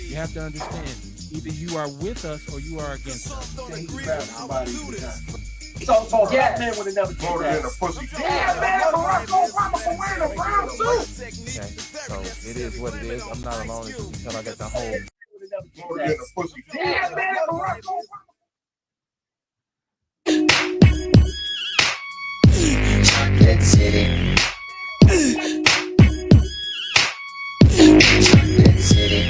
You have to understand, either you are with us or you are against us. So a black man would have never did that. Yeah, man, Barack Obama for wearing a brown suit. Okay, so it is what it is. I'm not alone until I got the whole. Yeah, man, Barack Obama. Chocolate City. Chocolate City.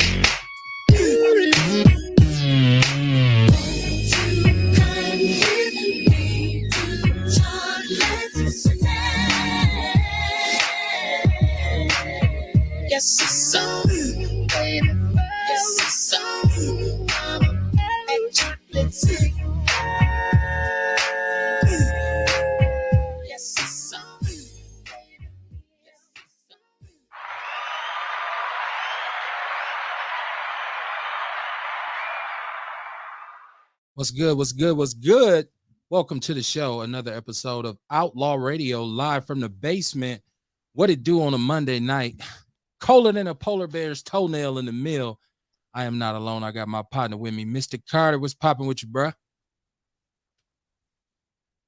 Yes, it's so, baby. Yes, it's so. Mama, baby, chocolate City. Yes, it's so. What's good? What's good? What's good? Welcome to the show. Another episode of Outlaw Radio, live from the basement. What it do on a Monday night? Colder than a polar bear's toenail in the mill. I am not alone. I got my partner with me, Mr. Carter. What's popping with you, bruh?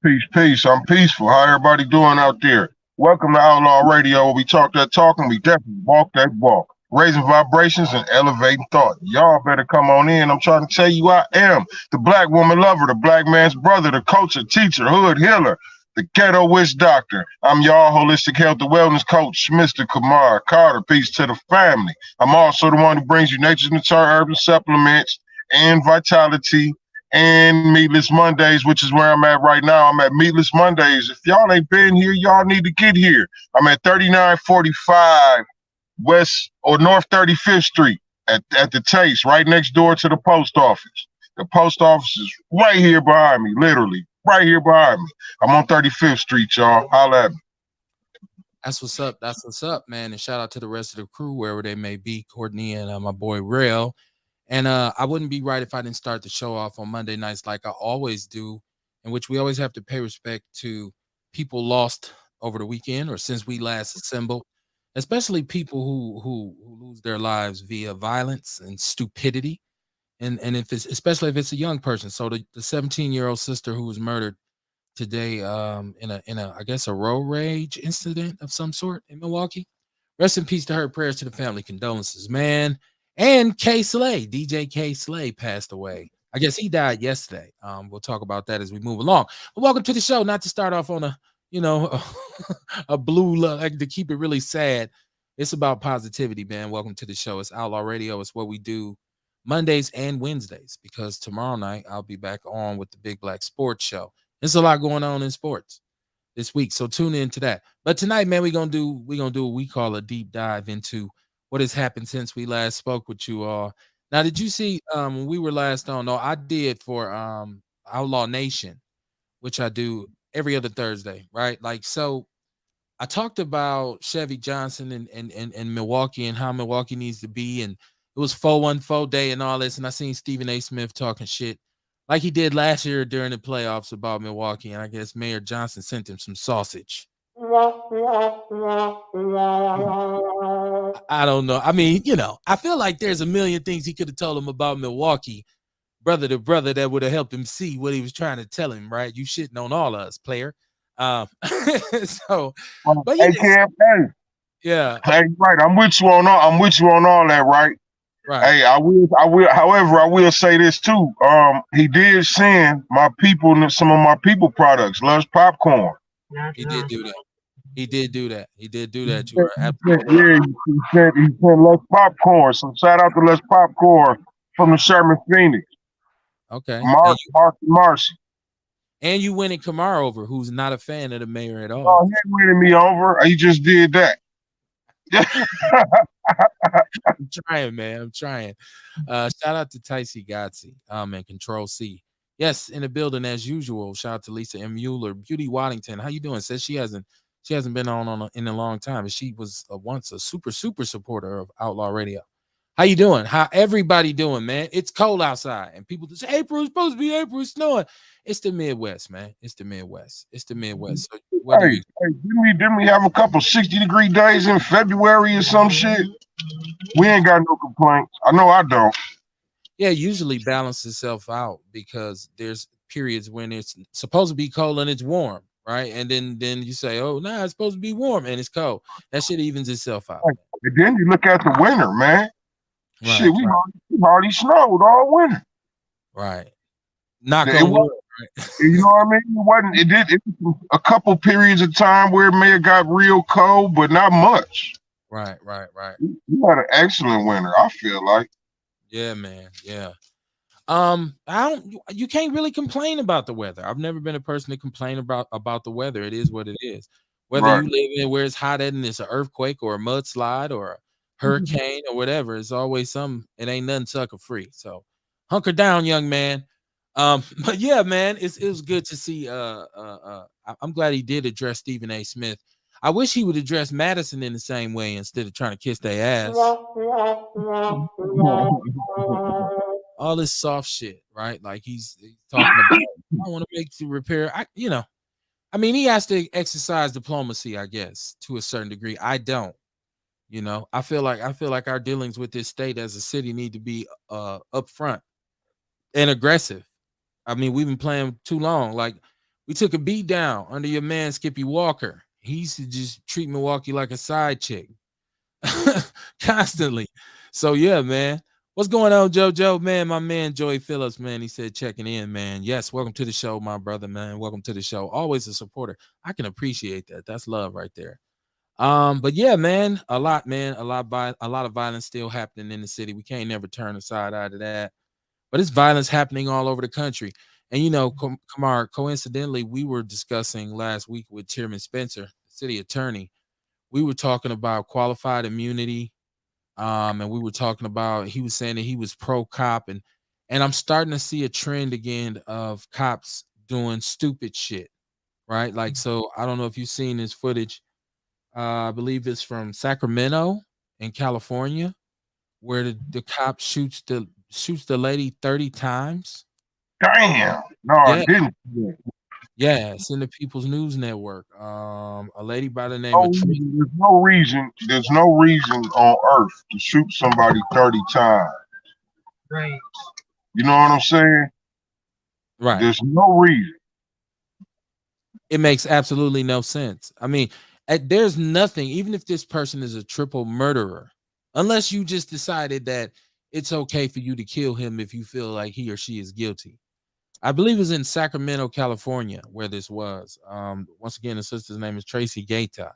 Peace, peace. I'm peaceful. How everybody doing out there? Welcome to Outlaw Radio. We talk that talk and we definitely walk that walk. Raising vibrations and elevating thought. Y'all better come on in. I'm trying to tell you I am the black woman lover, the black man's brother, the culture teacher, hood healer, the ghetto witch doctor. I'm y'all holistic health and wellness coach, Mr. Kamar Carter. Peace to the family. I'm also the one who brings you nature's natural herbs and supplements and vitality and Meatless Mondays, which is where I'm at right now. I'm at Meatless Mondays. If y'all ain't been here, y'all need to get here. I'm at 3945 West or North 35th Street at the Taste, right next door to the post office. The post office is right here behind me, literally, right here behind me. I'm on 35th Street, y'all. Holla at me. That's what's up. That's what's up, man. And shout out to the rest of the crew, wherever they may be, Courtney and my boy Rail. And I wouldn't be right if I didn't start the show off on Monday nights like I always do, in which we always have to pay respect to people lost over the weekend or since we last assembled, especially people who lose their lives via violence and stupidity. And if it's especially if it's a young person. So the 17-year-old sister who was murdered today in a I guess a road rage incident of some sort in Milwaukee. Rest in peace to her. Prayers to the family. Condolences, man. And K Slay, DJ K Slay passed away. I guess he died yesterday. We'll talk about that as we move along. But welcome to the show. Not to start off on a, a blue like to keep it really sad. It's about positivity, man. Welcome to the show. It's Outlaw Radio. It's what we do Mondays and Wednesdays because tomorrow night I'll be back on with the Big Black Sports Show. There's a lot going on in sports this week, so tune into that. But tonight, man, we're gonna do what we call a deep dive into what has happened since we last spoke with you all. Now, did you see when we were last on? No, I did for Outlaw Nation, which I do every other Thursday, right? Like, so I talked about Chevy Johnson and Milwaukee and how Milwaukee needs to be, and it was 4-1-4 day and all this, and I seen Stephen A. Smith talking shit like he did last year during the playoffs about Milwaukee, and I guess Mayor Johnson sent him some sausage. I don't know. I mean, I feel like there's a million things he could have told him about Milwaukee, brother to brother, that would have helped him see what he was trying to tell him, right? You shitting on all of us, player. So, but hey, Cam, hey. Yeah. Hey, right. I'm with you on all that, right? Right. Hey, I will. However, I will say this too. He did send my people some of my people products, Lush Popcorn. He did do that. He did do that. You are absolutely right. Yeah, he sent Lush Popcorn. So shout out to Lush Popcorn from the Sherman Phoenix. Okay. Marcy. And you winning Kamar over, who's not a fan of the mayor at all. Oh, he ain't winning me over. He just did that. I'm trying, man. I'm trying. Shout out to Ticey Godsey and Control C. Yes, in the building as usual. Shout out to Lisa M. Mueller, Beauty Waddington. How you doing? Says she hasn't been on in a long time, and she was once a super supporter of Outlaw Radio. How you doing? How everybody doing, man? It's cold outside, and people just April. It's supposed to be April. It's snowing. It's the Midwest, man. It's the Midwest. It's the Midwest. So whether Hey, you, didn't we have a couple 60-degree days in February or some shit? We ain't got no complaints. I know I don't. yeah, usually balance itself out because there's periods when it's supposed to be cold and it's warm, right? And then you say, oh, nah, it's supposed to be warm and it's cold. That shit evens itself out, And then you look at the winter, man. man. Shit, we hardly snowed all winter. Right. Knock It on wood. was, you know what I mean? It wasn't. It did. It was a couple periods of time where it may have got real cold, but not much. Right. We had an excellent winter. I feel like. Yeah, man. Yeah. I don't. You can't really complain about the weather. I've never been a person to complain about the weather. It is what it is. Whether Right. you live in where it's hot and it's an earthquake or a mudslide or a hurricane or whatever, it's always some. It ain't nothing sucker free. So hunker down, young man. But yeah, man, it was good to see. I'm glad he did address Stephen A. Smith. I wish he would address Madison in the same way instead of trying to kiss their ass. All this soft shit, right? Like he's talking about, I want to make the repair. I mean, he has to exercise diplomacy, I guess, to a certain degree. I don't, I feel like our dealings with this state as a city need to be upfront and aggressive. I mean, we've been playing too long. Like we took a beat down under your man Skippy Walker. He used to just treat Milwaukee like a side chick constantly. So yeah, man. What's going on, JoJo? Man, my man Joey Phillips, man. He said checking in, man. Yes, welcome to the show, my brother, man. Welcome to the show. Always a supporter. I can appreciate that. That's love right there. But yeah, man, a lot of violence still happening in the city. We can't never turn a side out of that. But it's violence happening all over the country. And Kamar, coincidentally, we were discussing last week with Chairman Spencer, the city attorney. We were talking about qualified immunity. And we were talking about, he was saying that he was pro cop, and I'm starting to see a trend again of cops doing stupid shit, right? Like, so I don't know if you've seen this footage. I believe it's from Sacramento in California, where the cop shoots the lady 30 times. Damn. No, Yeah. I didn't. Yeah, it's in the People's News Network. A lady by the name of There's no reason on earth to shoot somebody 30 times. Right. You know what I'm saying? Right. There's no reason. It makes absolutely no sense. I mean, there's nothing, even if this person is a triple murderer, unless you just decided that it's okay for you to kill him if you feel like he or she is guilty. I believe it was in Sacramento, California, where this was. Once again, the sister's name is Tracy Gaeta.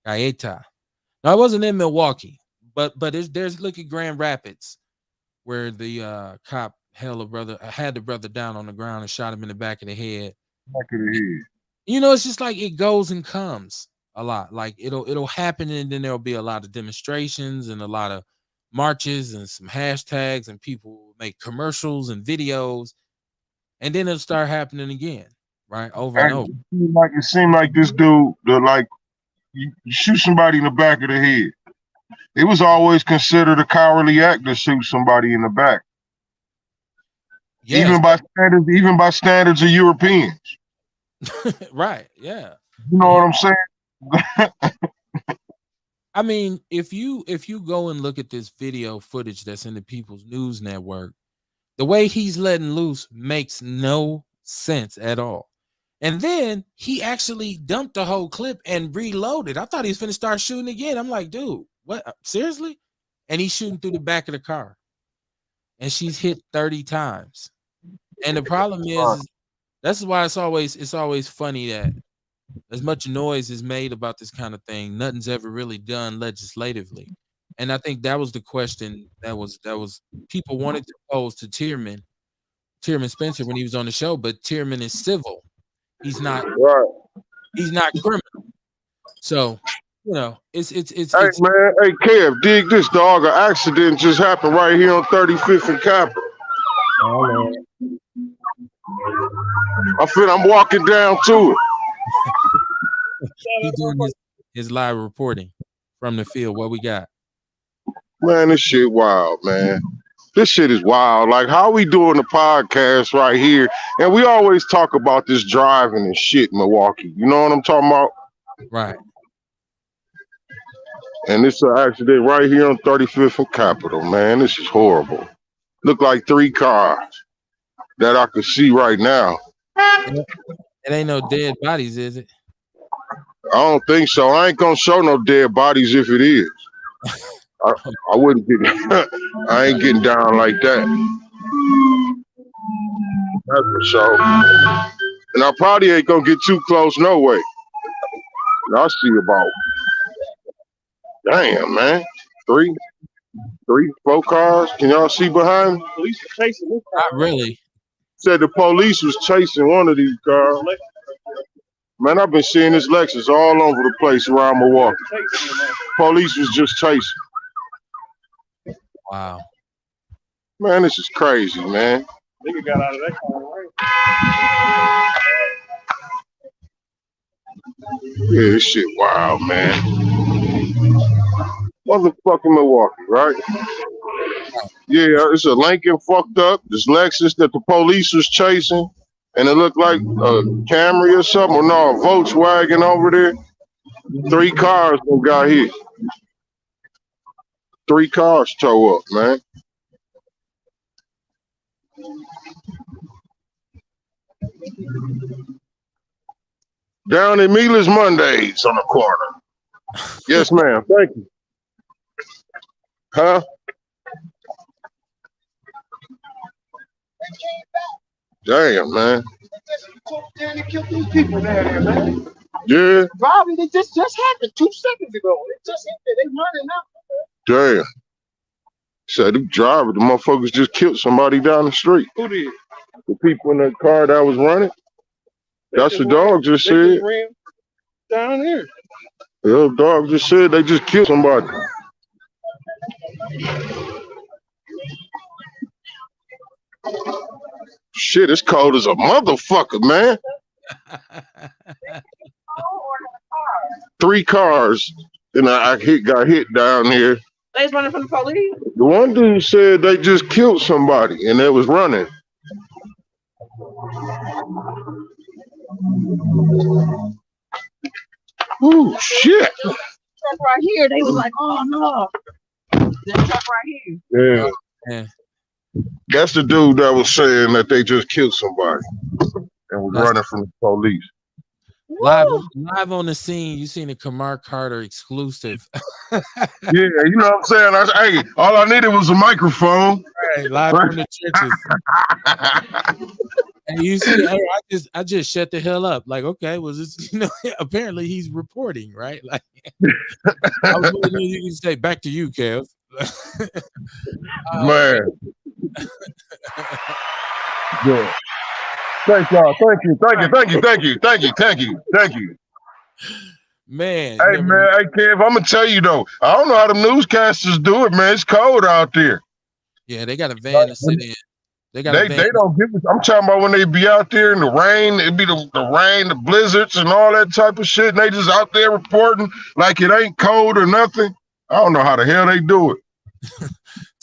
No, it wasn't in Milwaukee, but there's look at Grand Rapids, where the cop had the brother down on the ground and shot him in the back of the head. It's just like it goes and comes a lot. Like it'll happen, and then there'll be a lot of demonstrations and a lot of marches and some hashtags, and people will make commercials and videos. And then it'll start happening again, right? Over and over. It seemed like this dude, you shoot somebody in the back of the head. It was always considered a cowardly act to shoot somebody in the back. Yes. Even by standards of Europeans. Right, yeah. You know what I'm saying? I mean, if you go and look at this video footage that's in the People's News Network, the way he's letting loose makes no sense at all. And then he actually dumped the whole clip and reloaded. I thought he was going to start shooting again. I'm like, dude, what? Seriously? And he's shooting through the back of the car. And she's hit 30 times. And the problem is that's why it's always funny that as much noise is made about this kind of thing, nothing's ever really done legislatively. And I think that was the question that was people wanted to pose to Chairman Spencer when he was on the show, but Chairman is civil. He's not He's not criminal. So, it's man, hey Kev, dig this, dog. An accident just happened right here on 35th and Capitol. I'm walking down to it. He's doing his live reporting from the field. What we got? Man, this shit wild, man. This shit is wild. Like, how we doing the podcast right here, and we always talk about this driving and shit in Milwaukee. You know what I'm talking about? Right. And it's an accident right here on 35th and Capitol, man. This is horrible. Look like 3 cars that I can see right now. It ain't no dead bodies, is it? I don't think so. I ain't gonna show no dead bodies if it is. I wouldn't get. I ain't getting down like that. That's for sure. And I probably ain't gonna get too close, no way. I see about. Damn, man. 3, 4 cars. Can y'all see behind me? Police are chasing this car. Not really. Said the police was chasing one of these cars. Man, I've been seeing this Lexus all over the place around Milwaukee. Police was just chasing. Wow. Man, this is crazy, man. Nigga got out of that car, right? Yeah, this shit wild, man. Motherfucking Milwaukee, right? Yeah, it's a Lincoln fucked up. This Lexus that the police was chasing, and it looked like a Camry or something. Or no, a Volkswagen over there. 3 cars that got hit. 3 cars tow up, man. Down at Mila's Mondays on the corner. Yes, ma'am. Thank you. Huh? Damn, man. They killed these people down there, man. Yeah. Robbie, they just happened 2 seconds ago. It just hit there. They running out. Damn. Said the driver, the motherfuckers just killed somebody down the street. Who did? The people in the car that was running. That's the dog just said. Down here. The dog just said they just killed somebody. Shit, it's cold as a motherfucker, man. 3 cars, and I got hit down here. They was running from the police. The one dude said they just killed somebody, and they was running. Ooh, shit. Truck right here. They was like, oh no. That truck right here. Yeah. That's the dude that was saying that they just killed somebody and was running from the police. Live on the scene, you seen a Kamar Carter exclusive. Yeah, you know what I'm saying? Hey, all I needed was a microphone. Right, live from the trenches. And you see, I just shut the hell up. Like, okay, was this, apparently he's reporting, right? Like, I was wondering if you can say back to you, Kev. Man. Yeah. Thank y'all. Thank you. Man. Hey, man. Hey, Kev, I'm going to tell you, though. I don't know how the newscasters do it, man. It's cold out there. Yeah, they got a van to sit in. They don't give it. I'm talking about when they be out there in the rain. It'd be the rain, the blizzards, and all that type of shit. And they just out there reporting like it ain't cold or nothing. I don't know how the hell they do it.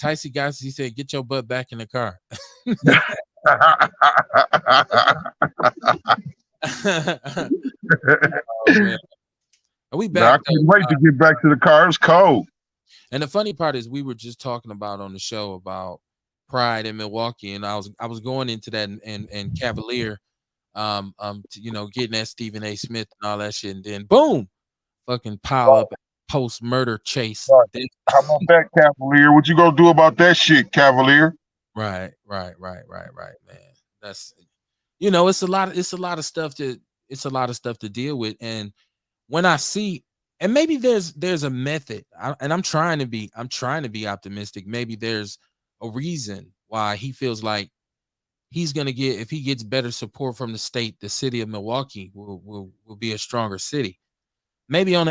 Ticey guys, he said, "Get your butt back in the car." Oh, man. Are we back? I can't wait to get back to the car. It's cold. And the funny part is, we were just talking about on the show about pride in Milwaukee, and I was going into that and Cavalier, getting at Stephen A. Smith and all that shit, and then boom, fucking pile up post murder chase. Right. How about that, Cavalier? What you gonna do about that shit, Cavalier? Right, man. That's it's a lot of stuff to deal with, and when I see, and maybe there's a method, and I'm trying to be optimistic. Maybe there's a reason why he feels like he's gonna get, if he gets better support from the state, the city of Milwaukee will be a stronger city. Maybe on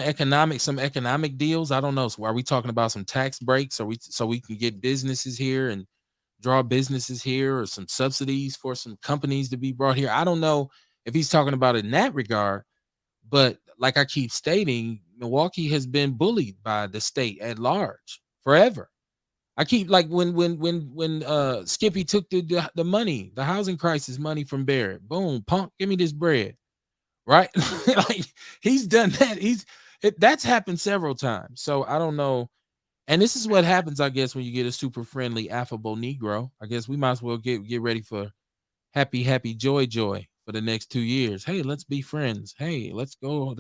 some economic deals. I don't know. So are we talking about some tax breaks, so we can get businesses here and draw businesses here, or some subsidies for some companies to be brought here? I don't know if he's talking about it in that regard, but like I keep stating, Milwaukee has been bullied by the state at large forever. I keep like when Skippy took the money, the housing crisis money from Barrett. Boom, punk, give me this bread. Right? Like he's done that. That's happened several times. So I don't know. And this is what happens, I guess, when you get a super friendly, affable Negro. I guess we might as well get ready for happy, joy for the next 2 years. Hey, let's be friends. Hey, let's go.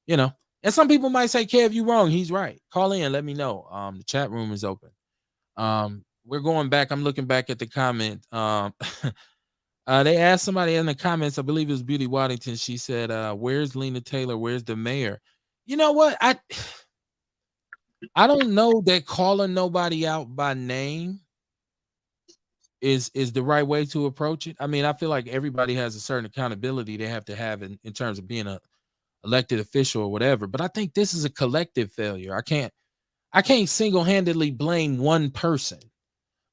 You know. And some people might say, Kev, you wrong. He's right. Call in, let me know. The chat room is open. We're going back. I'm looking back at the comment. They asked somebody in the comments, I believe it was Beauty Waddington. She said, where's Lena Taylor? Where's the mayor? You know what? I don't know that calling nobody out by name is the right way to approach it. I mean, I feel like everybody has a certain accountability they have to have in terms of being a elected official or whatever. But I think this is a collective failure. I can't single-handedly blame one person.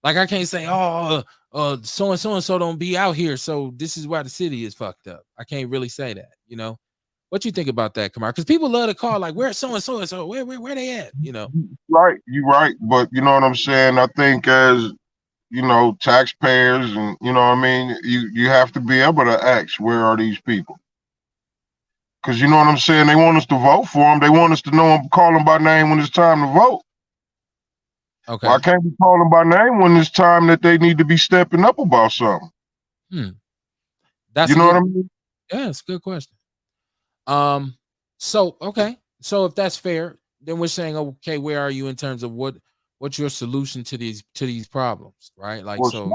Like I can't say, so and so don't be out here, so this is why the city is fucked up. I can't really say that, you know. What you think about that, Kamar? Because people love to call like, where's so and so? Where they at? You know. Right, you right, but you know what I'm saying. I think as taxpayers, and you know what I mean, you have to be able to ask, where are these people? Because you know what I'm saying. They want us to vote for them. They want us to know them, call them by name when it's time to vote. Okay. Well, I can't be calling by name when it's time that they need to be stepping up about something. That's you know what I mean? Yeah, it's a good question. So okay. So if that's fair, then we're saying, okay, where are you in terms of what's your solution to these problems, right? Like, well, so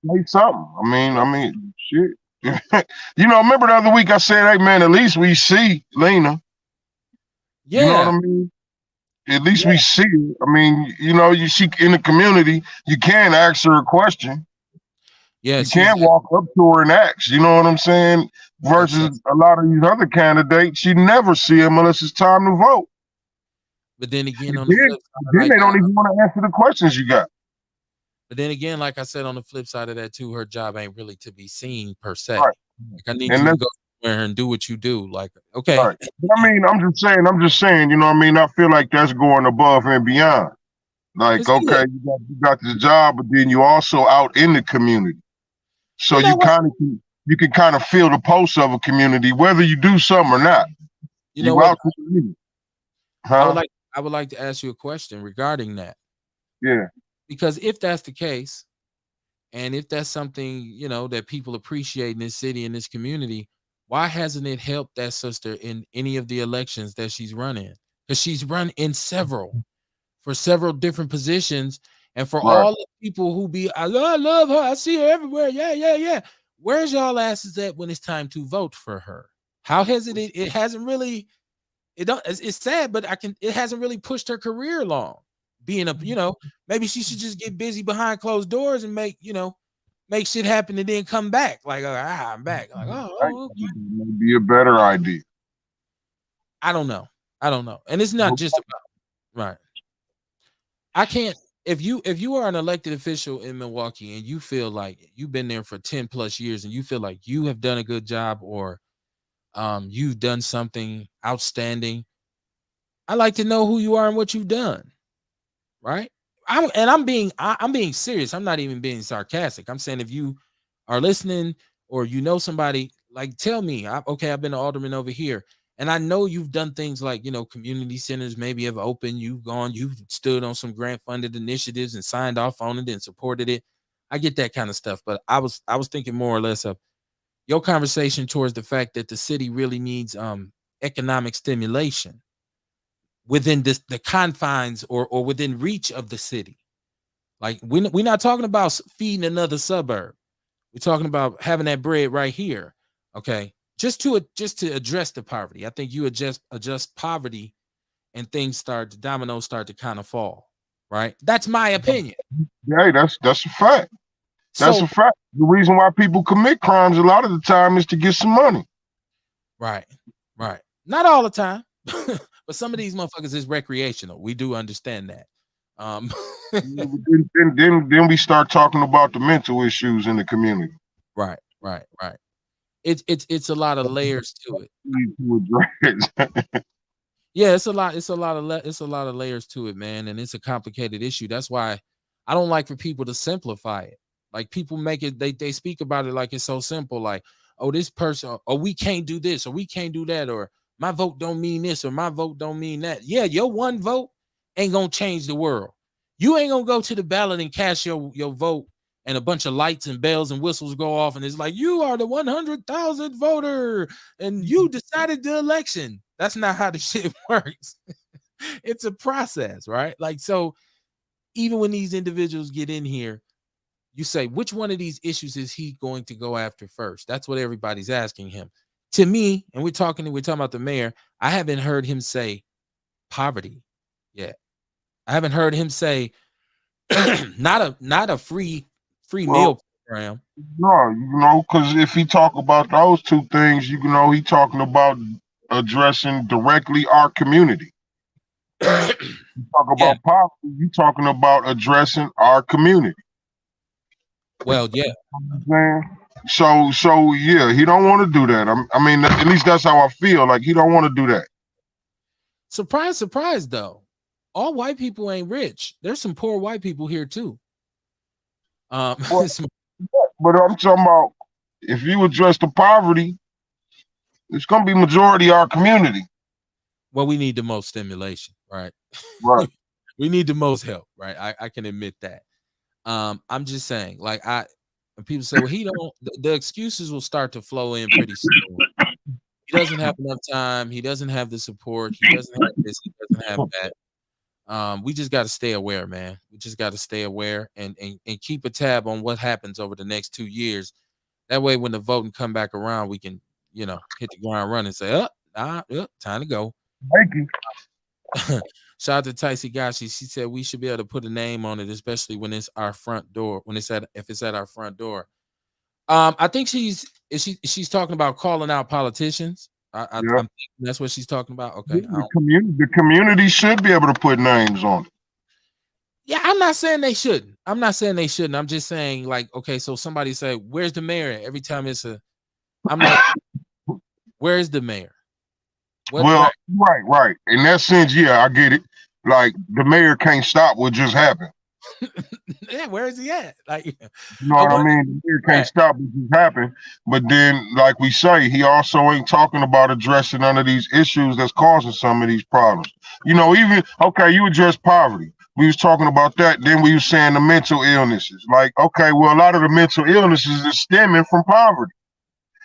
say something. I mean, shit. Remember the other week I said, hey man, at least we see Lena. Yeah. You know what I mean? At least we see it. I mean, you see in the community, you can ask her a question. Yeah, you can't walk up to her and ask. You know what I'm saying? Versus a lot of these other candidates, you never see them unless it's time to vote. But then again, on the flip side, they don't even want to answer the questions you got. But then again, like I said, on the flip side of that too, her job ain't really to be seen per se. Right. Like I need you to go somewhere and do what you do. Like, okay. Right. But I mean, I'm just saying, you know what I mean? I feel like that's going above and beyond. Like, okay, you got the job, but then you also out in the community. So you can kind of feel the pulse of a community, whether you do something or not. You know what? I would like to ask you a question regarding that. Yeah. Because if that's the case, and if that's something, that people appreciate in this city, in this community, why hasn't it helped that sister in any of the elections that she's run in? Because she's run in for several different positions. And for all the people who I love her, I see her everywhere. Yeah. Where's y'all asses at when it's time to vote for her? How has it hasn't really, it's sad, but it hasn't really pushed her career along. Being maybe she should just get busy behind closed doors and make shit happen and then come back. Like, I'm back. Like, okay. Maybe be a better idea. I don't know. And it's not just about right. I can't, if you are an elected official in Milwaukee and you feel like you've been there for 10 plus years and you feel like you have done a good job or you've done something outstanding, I like to know who you are and what you've done. Right. I'm being serious. I'm not even being sarcastic. I'm saying if you are listening or somebody, like, tell me, I've been an alderman over here. And I know you've done things like, community centers maybe have opened, you've stood on some grant funded initiatives and signed off on it and supported it. I get that kind of stuff. But I was thinking more or less of your conversation towards the fact that the city really needs economic stimulation within the confines or within reach of the city. Like we're not talking about feeding another suburb. We're talking about having that bread right here. Okay. Just to address the poverty. I think you adjust poverty and dominoes start to kind of fall. Right. That's my opinion. Yeah, that's a fact. That's a fact. The reason why people commit crimes a lot of the time is to get some money. Right. Not all the time. But some of these motherfuckers is recreational. We do understand that. Then we start talking about the mental issues in the community. Right. It's a lot of layers to it. Yeah, it's a lot of layers to it, man, and it's a complicated issue. That's why I don't like for people to simplify it. Like people make it, they speak about it like it's so simple, like, oh, this person, or we can't do this, or we can't do that, or my vote don't mean this, or my vote don't mean that. Yeah, your one vote ain't gonna change the world. You ain't gonna go to the ballot and cast your vote, and a bunch of lights and bells and whistles go off, and it's like you are the 100,000 voter, and you decided the election. That's not how the shit works. It's a process, right? Like, so even when these individuals get in here, you say, which one of these issues is he going to go after first? That's what everybody's asking him. To me, and we're talking about the mayor, I haven't heard him say poverty yet. I haven't heard him say not a free Well, meal program. no, because if he talk about those two things, he talking about addressing directly our community. You talk Yeah. about poverty, you talking about addressing our community. Well, yeah. Man. So yeah, he don't want to do that. I mean, at least that's how I feel. Like he don't want to do that. Surprise, surprise, though. All white people ain't rich. There's some poor white people here too. Well, some- but I'm talking about if you address the poverty, it's gonna be majority of our community. well, we need the most stimulation, right? Right. We need the most help, right? I can admit that. I'm just saying, like, when people say, well, he don't, the excuses will start to flow in pretty soon. He doesn't have enough time. He doesn't have the support. He doesn't have this. He doesn't have that. We just got to stay aware, man. We just got to stay aware and keep a tab on what happens over the next 2 years. That way, when the voting come back around, we can, hit the ground running and say, time to go. Thank you. Shout out to Ticey Gashi. She said we should be able to put a name on it, especially when it's our front door. If it's at our front door. I think she's talking about calling out politicians. I'm Yeah. thinking that's what she's talking about. Okay. The community should be able to put names on it. Yeah, I'm not saying they shouldn't. I'm just saying, like, okay, so somebody say, "Where's the mayor?" Every time I'm like, "Where's the mayor?" Well, right. In that sense, yeah, I get it. Like the mayor can't stop what just happened. Yeah, where is he at? Like, You know I what I want mean? The mayor can't right. stop what just happened. But then, like we say, he also ain't talking about addressing none of these issues that's causing some of these problems. Even okay, you address poverty. We was talking about that. Then we was saying the mental illnesses. Like, okay, well, a lot of the mental illnesses is stemming from poverty,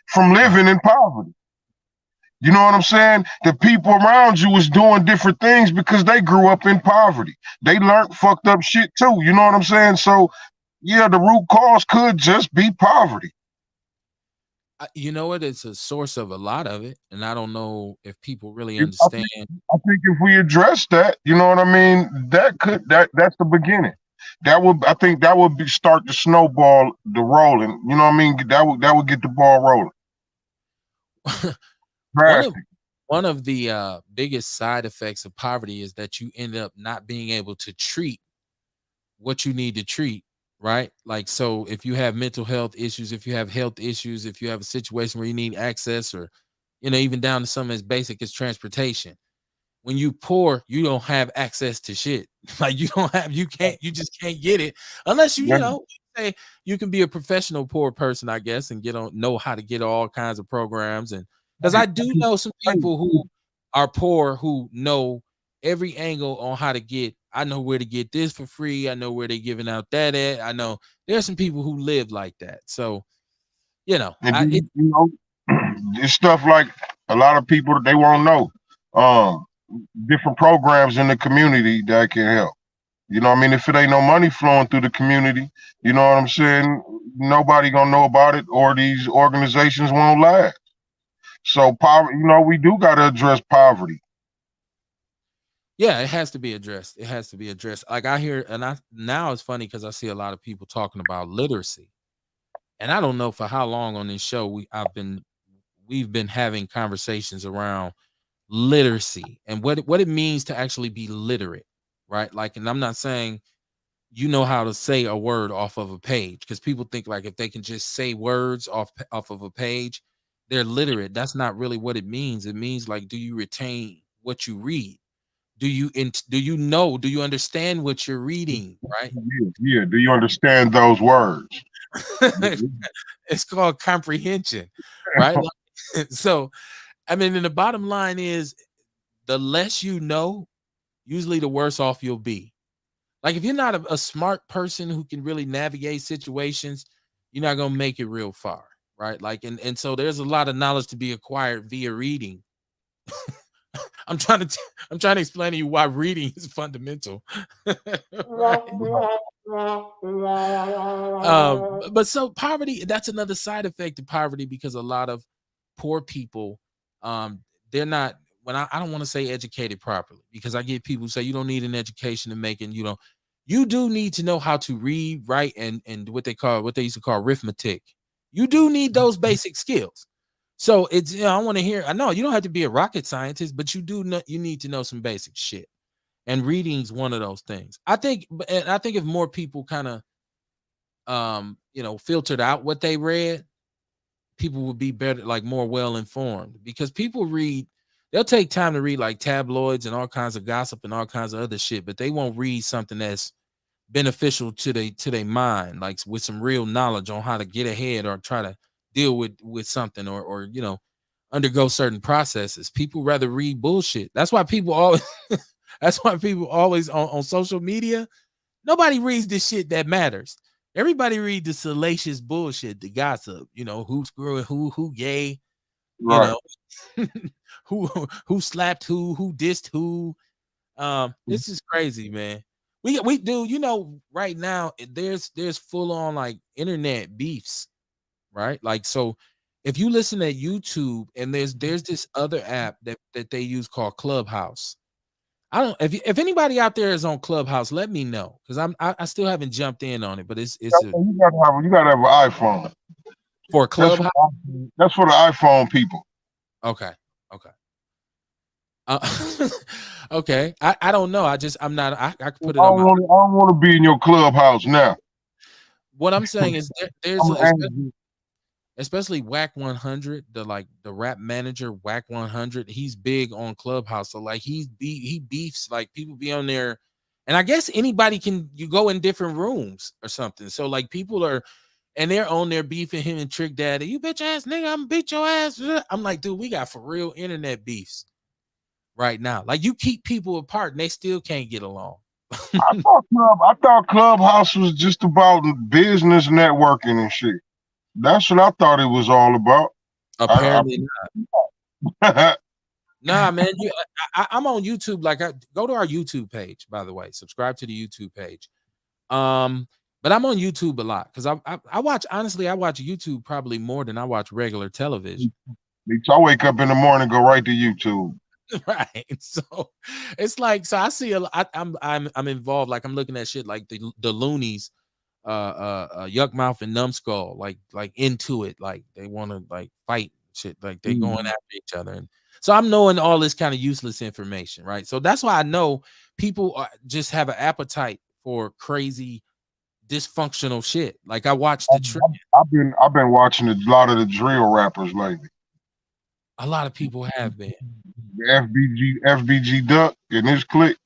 from Right. living in poverty. You know what I'm saying? The people around you was doing different things because they grew up in poverty. They learned fucked up shit too. You know what I'm saying? So, yeah, the root cause could just be poverty. You know what? It's a source of a lot of it, and I don't know if people really I understand. think if we address that, you know what I mean, that's the beginning. I think that would start the snowball the rolling. You know what I mean? That would get the ball rolling. one of Drastic. one of the biggest side effects of poverty is that you end up not being able to treat what you need to treat, right? Like, so if you have mental health issues, if you have health issues, if you have a situation where you need access, or even down to something as basic as transportation, when you poor, you don't have access to shit. Like, you just can't get it unless Yeah. say you can be a professional poor person, I guess, and know how to get all kinds of programs. And because I do know some people who are poor who know every angle on how to get. I know where to get this for free. I know where they're giving out that at. I know there's some people who live like that. So And then, it's stuff like a lot of people they won't know. Um, Different programs in the community that can help. You know what I mean? If it ain't no money flowing through the community, you know what I'm saying? Nobody gonna know about it, or these organizations won't last. So poverty, we do gotta address poverty. Yeah, it has to be addressed. It has to be addressed. Like, I hear, and now it's funny because I see a lot of people talking about literacy, and I don't know for how long on this show we've been having conversations around literacy and what it means to actually be literate, right? Like, and I'm not saying you know how to say a word off of a page, because people think like if they can just say words off of a page, they're literate. That's not really what it means. It means, like, do you retain what you read? do you understand what you're reading, right? Yeah, yeah. Do you understand those words? It's called comprehension, right? Like, so I mean, and the bottom line is the less you know, usually the worse off you'll be. Like if you're not a smart person who can really navigate situations, you're not gonna make it real far, right? Like and so there's a lot of knowledge to be acquired via reading. I'm trying to explain to you why reading is fundamental. Right? But so poverty, that's another side effect of poverty because a lot of poor people, um, they're not I don't want to say educated properly because I get people who say you don't need an education to make it, you do need to know how to read, write, and what they used to call arithmetic. You do need those basic skills. So it's I want to hear. I know you don't have to be a rocket scientist, but you do know you need to know some basic shit. And reading's one of those things. I think if more people kind of filtered out what they read, people would be better, like more well informed. Because people they'll take time to read like tabloids and all kinds of gossip and all kinds of other shit, but they won't read something that's beneficial to their mind, like with some real knowledge on how to get ahead or try to deal with something or undergo certain processes. People rather read bullshit. That's why people always that's why people always on social media, nobody reads the shit that matters. Everybody read the salacious bullshit, the gossip, who's screwing who gay, you Right. know, who slapped who dissed who. This is crazy, man. We do, right now there's full on like internet beefs, right? Like so if you listen to YouTube and there's this other app that they use called Clubhouse. I don't if anybody out there is on Clubhouse, let me know because I still haven't jumped in on it, but it's You gotta have an iPhone. for That's for Clubhouse. that's for the iPhone people. Okay, okay. Okay. I don't know. I'm not. I could I put it on don't my. want. I don't want to be in your clubhouse now. What I'm saying is there's I'm a, angry. especially Whack 100, the rap manager Whack 100. He's big on Clubhouse, so like he beefs like people be on there, and I guess anybody can you go in different rooms or something. So like people are. And they're on there beefing him and Trick Daddy. You bitch ass nigga, I'm beat your ass. I'm like, dude, we got for real internet beefs right now. Like you keep people apart and they still can't get along. I thought Clubhouse was just about business networking and shit. That's what I thought it was all about. I, Apparently I nah, man. I'm on YouTube. Like, go to our YouTube page. By the way, subscribe to the YouTube page. But I'm on YouTube a lot because I watch. Honestly, I watch YouTube probably more than I watch regular television. I wake up in the morning, go right to YouTube. Right. So it's like I see I'm involved. Like I'm looking at shit like the loonies, Yuck Mouth and Numbskull, like into it, like they want to like fight shit, like they going after each other, and so I'm knowing all this kind of useless information, right? So that's why I know people just have an appetite for crazy dysfunctional shit. Like I watched I've been watching a lot of the drill rappers lately. a lot of people have been FBG Duck and his clique.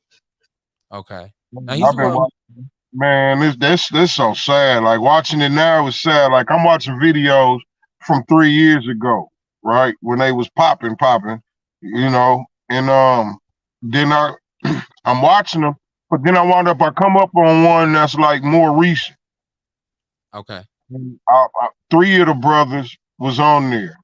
okay. Now he's I've the been one. watching. Man, this so sad. Like watching it now is sad. Like I'm watching videos from 3 years ago, right? When they was popping, and then I'm watching them, but then I come up on one that's like more recent. Okay. Three of the brothers was on there.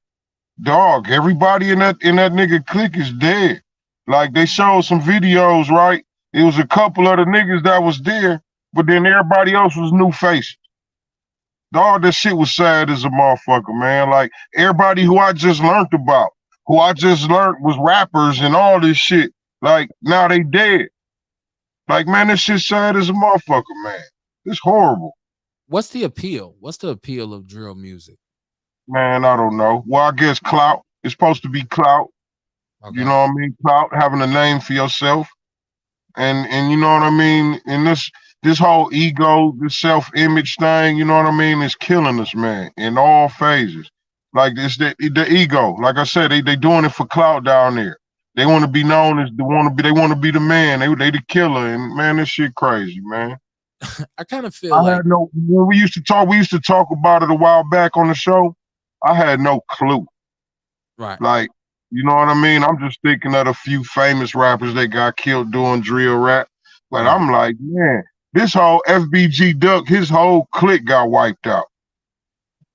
Dog, everybody in that nigga clique is dead. Like they showed some videos, right? It was a couple of the niggas that was there, but then everybody else was new faces. Dog, that shit was sad as a motherfucker, man. Like everybody who I just learned about, who I just learned was rappers and all this shit. Like now they dead. Like man, this shit sad as a motherfucker, man. It's horrible. What's the appeal? What's the appeal of drill music? Man, I don't know. Well, I guess clout. It's supposed to be clout. You Okay. know what I mean? Clout, having a name for yourself. And you know what I mean? And this whole ego, this self-image thing, you know what I mean, is killing us, man, in all phases. Like it's the ego. Like I said, they doing it for clout down there. They want to be known as they want to be the man. They the killer, and man, this shit crazy, man. I kind of I feel like had no when we used to talk about it a while back on the show. I had no clue. right, Like, you know what I mean? I'm just thinking of a few famous rappers that got killed doing drill rap. But right. I'm like, man, this whole FBG Duck, his whole clique got wiped out.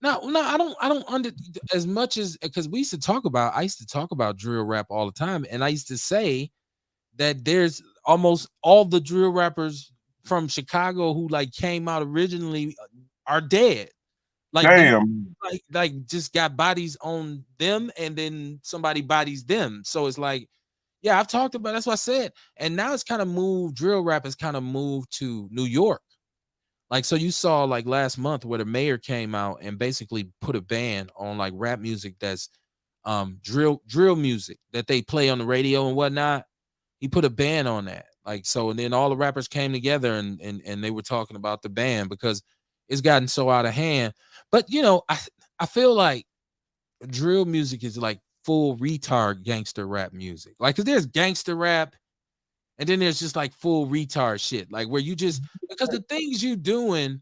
No, no, I don't under as much as because I used to talk about drill rap all the time, and I used to say that there's almost all the drill rappers from Chicago who like came out originally are dead. Like they Damn. like just got bodies on them, and then somebody bodies them. So it's like, yeah, I've talked about that's what I said. And now it's kind of moved, drill rap has kind of moved to New York. Like, so you saw like last month where the mayor came out and basically put a ban on like rap music that's drill music that they play on the radio and whatnot. He put a ban on that. Like, so, and then all the rappers came together and they were talking about the ban because it's gotten so out of hand. But you know, I feel like drill music is like full retard gangster rap music. Like, cause there's gangster rap, and then there's just like full retard shit, like where you just because the things you doing,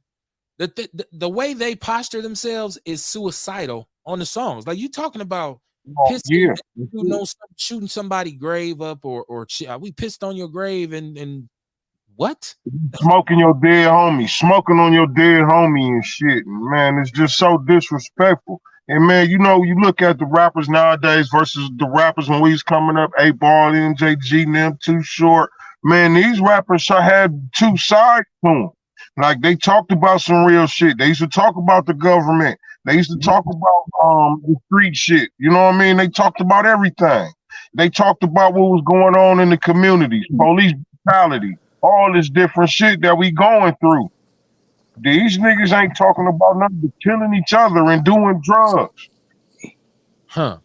the way they posture themselves is suicidal on the songs. Like you talking about Oh, pissing, yeah. you know, shooting somebody grave up or we pissed on your grave and what? Smoking your dead homie, smoking on your dead homie and shit. And man, it's just so disrespectful. And man, you know, you look at the rappers nowadays versus the rappers when we was coming up, 8 Ball, MJG, and them, Too Short. Man, these rappers had two sides to them. Like they talked about some real shit. They used to talk about the government. They used to talk about the street shit. You know what I mean? They talked about everything. They talked about what was going on in the communities, police brutality, all this different shit that we going through. These niggas ain't talking about nothing but killing each other and doing drugs. Huh.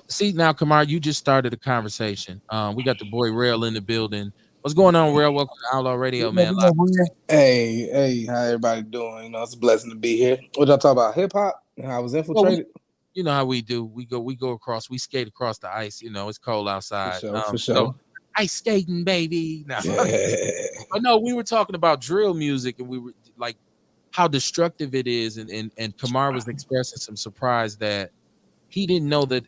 See now, Kamar, you just started a conversation. We got the boy Rail in the building. What's going on, Rail? Welcome to Outlaw Radio, man. Hey, how everybody doing? You know, it's a blessing to be here. What y'all talk about? Hip hop? And I was Well, infiltrated? you know how we do. We go across. We skate across the ice. You know, it's cold For outside. sure, for So sure. ice skating, baby. No, Yeah. but no, we were talking about drill music, and we were like how destructive it is, and Kamar was expressing some surprise that he didn't know that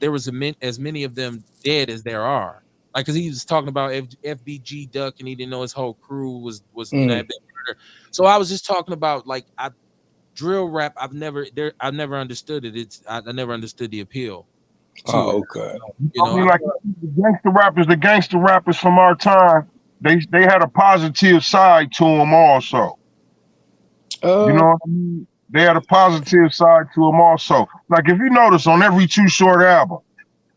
there was as many of them dead as there are. Like, cause he was talking about FBG Duck, and he didn't know his whole crew was that Mm. big murder. So I was just talking about like drill rap. I never understood it. I never understood the appeal to it. Oh, okay. You I know, mean, like the gangster rappers from our time, they had a positive side to them also. You Uh, know what I mean? They had a positive side to them also. Like if you notice on every Too Short album,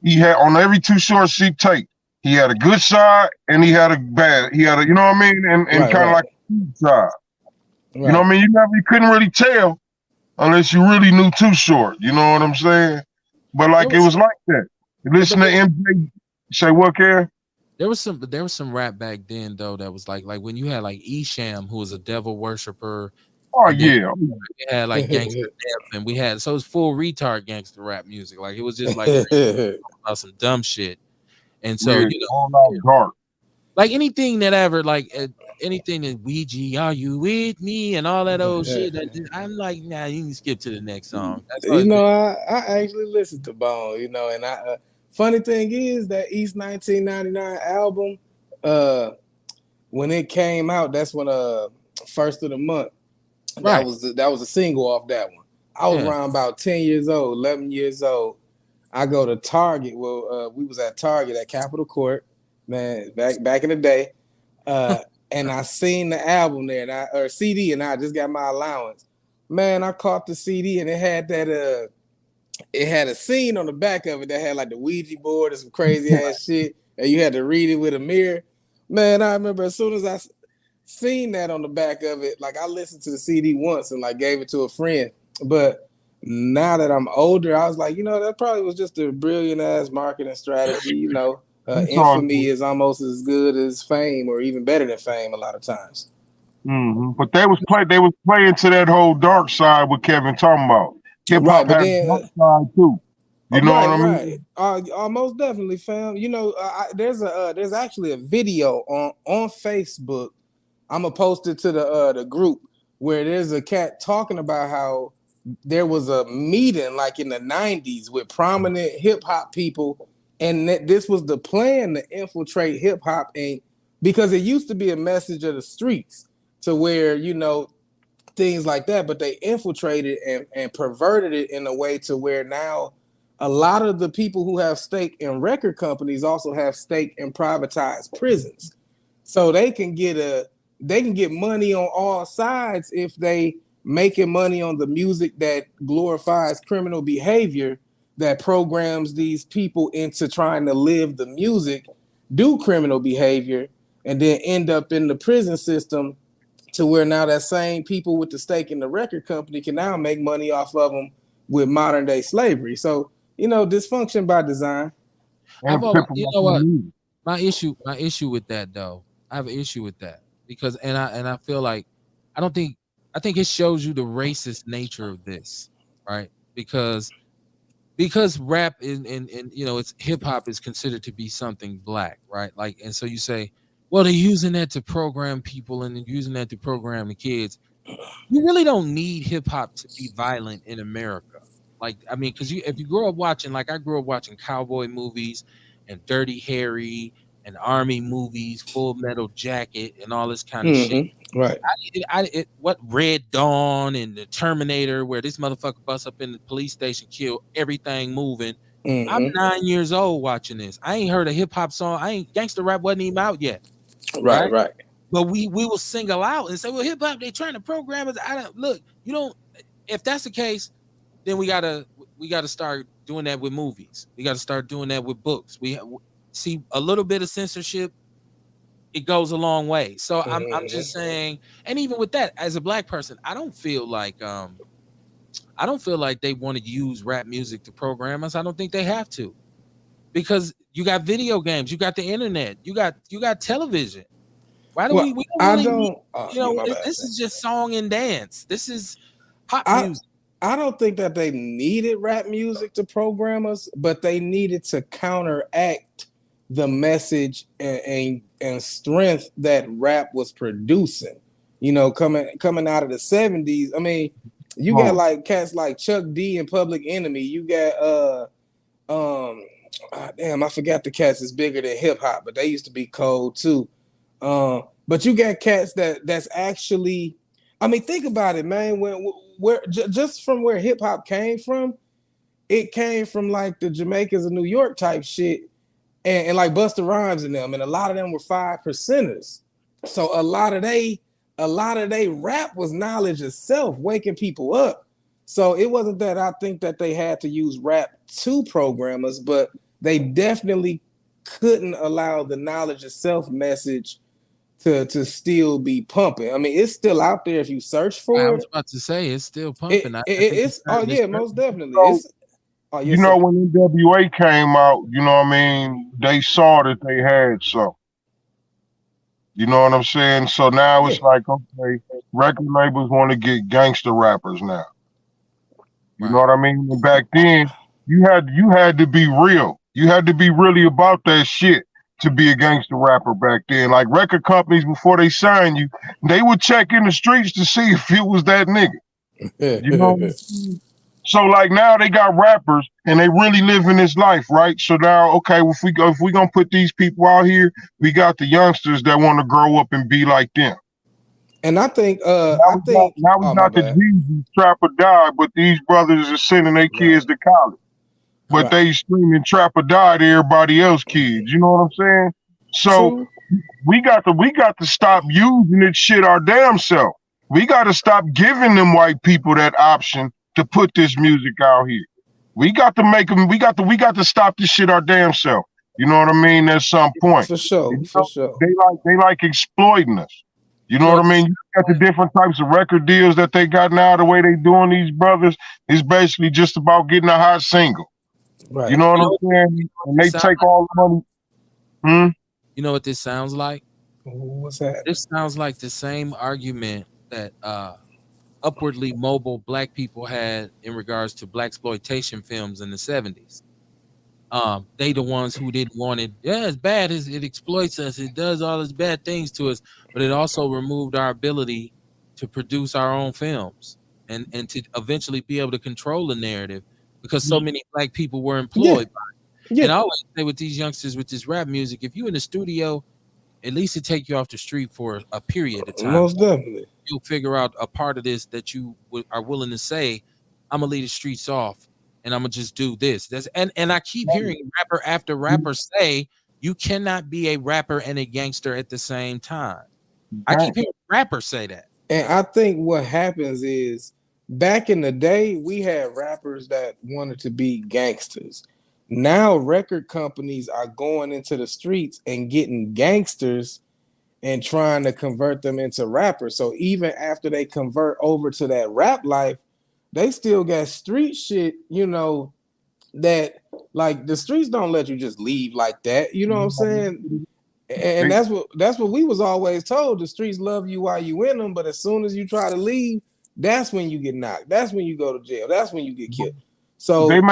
he had on every Too Short C tape, he had a good side and he had a bad. He had a, you know what I mean, and right, kind of right, like a good side. You know what right. I mean? You couldn't really tell unless you really knew Too Short. You know what I'm saying? But there like it was, was like that. You but listen to there, MJ say what care? there was some rap back then though that was like when you had like Esham, who was a devil worshiper, Oh and then yeah. we had like gangster death, and we had so it's full retard gangster rap music. Like it was just like niggas about some dumb shit. And so Yeah, you know, all out dark. like anything that ever anything that Ouija, are you with me, and all that old shit. I'm like, nah, you can skip to the next song. That's You always been know, I actually listened to Bone, you know, and funny thing is that East 1999 album, uh, when it came out, that's when first of the month. right. That was a single off that one. I was Yeah, around about 10 years old, 11 years old. I go to Target. Well, we was at Target at Capitol Court, man, back in the day. Uh, and I seen the album there, or CD, and I just got my allowance. Man, I caught the CD and it had a scene on the back of it that had like the Ouija board and some crazy ass shit, and you had to read it with a mirror. Man, I remember as soon as I seen that on the back of it, like I listened to the CD once and like gave it to a friend. But now that I'm older, I was like, you know, that probably was just a brilliant ass marketing strategy. You know, It's all infamy is almost as good as fame, or even better than fame a lot of times. But they was playing to that whole dark side what Kevin talking about. Hip Right, hop but has a then dark side too. You know what I Right. mean? Most definitely, fam. You know, there's actually a video on Facebook. I'm gonna post it to the group where there's a cat talking about how there was a meeting like in the '90s with prominent hip hop people, and that this was the plan to infiltrate hip hop, and because it used to be a message of the streets to where things like that, but they infiltrated and perverted it in a way to where now a lot of the people who have stake in record companies also have stake in privatized prisons. So they can get money on all sides if they making money on the music that glorifies criminal behavior, that programs these people into trying to live the music, do criminal behavior, and then end up in the prison system to where now that same people with the stake in the record company can now make money off of them with modern day slavery. So, dysfunction by design. I've And always, people you like know what, me. my issue with that though. I have an issue with that because and I feel like I think it shows you the racist nature of this, right? Because rap and it's hip hop is considered to be something black, right? Like, and so you say, well, they're using that to program people and they're using that to program the kids. You really don't need hip hop to be violent in America. Like, I mean, because if you grow up watching, like I grew up watching cowboy movies and Dirty Harry and army movies, Full Metal Jacket and all this kind of shit. Right. What Red Dawn and the Terminator, where this motherfucker busts up in the police station, kill everything moving. I'm 9 years old watching this. I ain't heard a hip hop song. I ain't gangster rap wasn't even out yet, Right. right? Right. But we will single out and say, well, hip hop, they trying to program us. I don't look. You don't. If that's the case, then we gotta start doing that with movies. We gotta start doing that with books. We see a little bit of censorship. It goes a long way. So I'm just saying, and even with that, as a black person, I don't feel like they want to use rap music to program us. I don't think they have to, because you got video games, you got the internet, you got television. Why do Well, we don't I really need, don't. My bad. this is just song and dance. This is pop I music. I don't think that they needed rap music to program us, but they needed to counteract the message and strength that rap was producing. Coming out of the '70s. I mean, you got like cats like Chuck D and Public Enemy. You got damn, I forgot the cats is bigger than hip hop, but they used to be cold too. But you got cats that's actually, I mean, think about it, man. Just from where hip hop came from, it came from like the Jamaicans of New York type shit, and like Busta Rhymes and them, and a lot of them were 5%ers. So a lot of they rap was knowledge itself, waking people up. So it wasn't that I think that they had to use rap to program us, but they definitely couldn't allow the knowledge itself message to still be pumping. I mean, it's still out there if you search I for was it. about to say it's still pumping. I think It's oh yeah, most definitely. So, It's yes, sir. when NWA came out, they saw that they had some. You know what I'm saying? So now Yeah. it's like, okay, record labels want to get gangster rappers now. You know what I mean? And back then, you had to be real. You had to be really about that shit to be a gangster rapper back then. Like record companies, before they sign you, they would check in the streets to see if it was that nigga. You know what I'm saying? So like now they got rappers and they really living this life, right? So now, okay, if we gonna put these people out here, we got the youngsters that want to grow up and be like them. And I think Now we oh my got the bad. Jesus Trap or Die, but these brothers are sending their kids to college. But they screaming Trap or Die to everybody else kids. You know what I'm saying? So True. we got to stop using this shit our damn self. We got to stop giving them white people that option to put this music out here. We got to make them. We got to stop this shit our damn self. You know what I mean? At some point, For sure. they like exploiting us. You know You know, what I mean? You got the different types of record deals that they got now. The way they doing these brothers is basically just about getting a hot single. Right. You know what I'm saying? And they take all the money. You know what this sounds like? What's that? This sounds like the same argument that upwardly mobile black people had in regards to black exploitation films in the 70s. They the ones who didn't want it. Yeah, it's bad. It exploits us. It does all these bad things to us, but it also removed our ability to produce our own films and to eventually be able to control the narrative because so many black people were employed. Yeah. And I always say with these youngsters with this rap music, if you in the studio, at least it take you off the street for a period of time. Most definitely. You'll figure out a part of this that you are willing to say, I'm gonna leave the streets off and I'm gonna just do this. That's and I keep hearing rapper after rapper say you cannot be a rapper and a gangster at the same time. I keep hearing rappers say that. And I think what happens is back in the day, we had rappers that wanted to be gangsters. Now record companies are going into the streets and getting gangsters and trying to convert them into rappers. So even after they convert over to that rap life, they still got street shit, you know, that like the streets don't let you just leave like that. You know what I'm saying? And that's what we was always told. The streets love you while you in them, but as soon as you try to leave, that's when you get knocked. That's when you go to jail. That's when you get killed. So they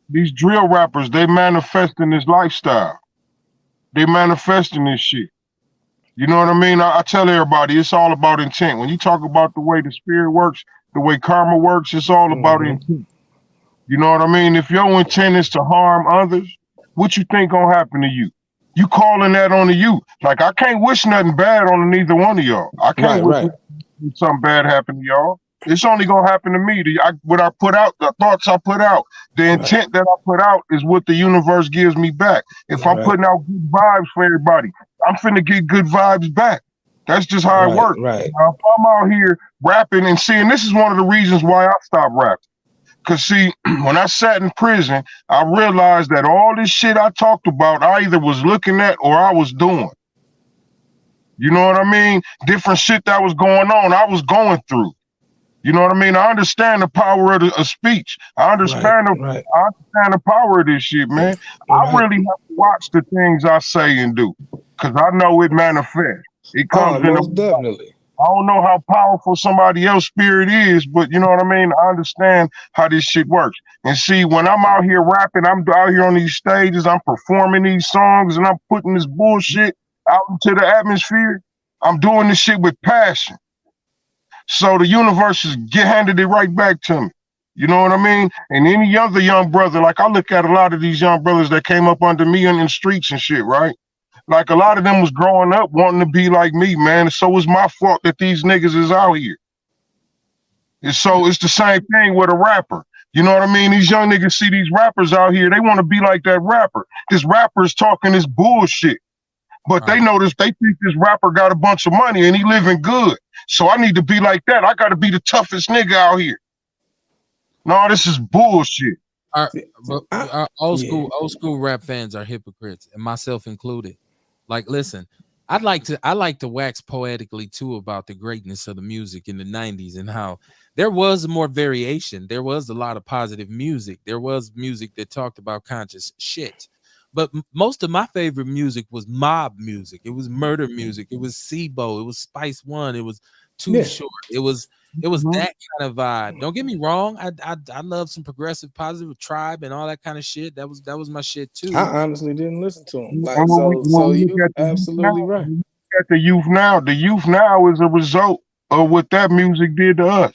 these drill rappers, they manifesting this lifestyle. They manifesting this shit. You know what I mean? I tell everybody it's all about intent. When you talk about the way the spirit works, the way karma works, it's all about intent. You know what I mean? If your intent is to harm others, what you think gonna happen to you? You calling that on you. Like I can't wish nothing bad on neither one of y'all. I can't wish something bad happen to y'all. It's only gonna happen to me. What I put out, the thoughts I put out, the intent that I put out is what the universe gives me back. If I'm putting out good vibes for everybody, I'm finna get good vibes back. That's just how it works. Right. Now, if I'm out here rapping and seeing, this is one of the reasons why I stopped rapping. Cause see, when I sat in prison, I realized that all this shit I talked about, I either was looking at or I was doing. You know what I mean? Different shit that was going on, I was going through. You know what I mean? I understand the power of speech. I understand the power of this shit, man. I really have to watch the things I say and do, cause I know it manifests. It comes in. Most definitely. I don't know how powerful somebody else's spirit is, but you know what I mean? I understand how this shit works. And see, when I'm out here rapping, I'm out here on these stages, I'm performing these songs, and I'm putting this bullshit out into the atmosphere. I'm doing this shit with passion. So the universe is handed it right back to me. You know what I mean? And any other young brother, like I look at a lot of these young brothers that came up under me in the streets and shit, right? Like a lot of them was growing up wanting to be like me, man. So it's my fault that these niggas is out here. And so it's the same thing with a rapper. You know what I mean? These young niggas see these rappers out here. They want to be like that rapper. This rapper is talking this bullshit. But they notice they think this rapper got a bunch of money and he living good. So I need to be like that. I got to be the toughest nigga out here. No, this is bullshit. Our old school rap fans are hypocrites, and myself included. Like, listen, I like to wax poetically too about the greatness of the music in the 90s and how there was more variation. There was a lot of positive music. There was music that talked about conscious shit. But most of my favorite music was mob music. It was murder music. It was SIBO. It was Spice One. It was Too Short. It was that kind of vibe. Don't get me wrong. I love some progressive, positive Tribe and all that kind of shit. That was my shit too. I honestly didn't listen to him. Like, so you're absolutely right. At the youth now is a result of what that music did to us.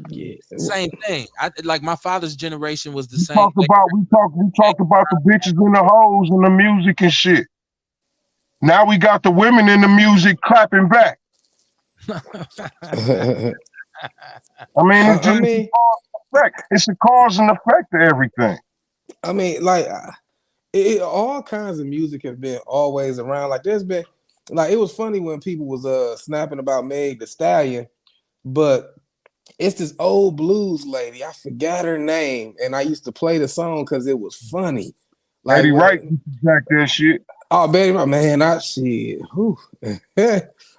Yeah, same thing. Like my father's generation was the same. We talked about the bitches and the hoes and the music and shit. Now we got the women in the music clapping back. I mean, it's a cause and effect to everything. I mean, like, all kinds of music have been always around. Like, there's been, like, it was funny when people was snapping about Meg Thee Stallion, but it's this old blues lady. I forgot her name, and I used to play the song because it was funny. Like, Betty Wright, jack that shit. Oh, Betty Wright, man, that shit.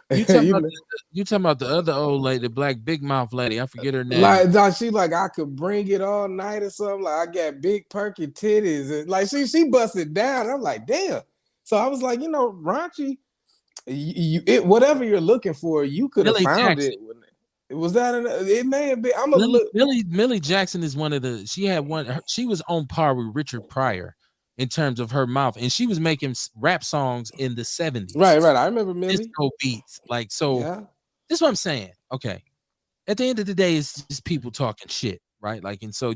You talking about the other old lady, the black big mouth lady? I forget her name. Like, she like I could bring it all night or something. Like I got big perky titties, and like she busted down. I'm like, damn. So I was like, you know, raunchy. Whatever you're looking for, you could have found it. Was that it may have been. I'm gonna look. Millie Jackson is one of the. She had one. She was on par with Richard Pryor in terms of her mouth, and she was making rap songs in the 70s. Right. I remember Millie. Disco beats, like so. Yeah. This is what I'm saying. Okay, at the end of the day, it's just people talking shit, right? Like, and so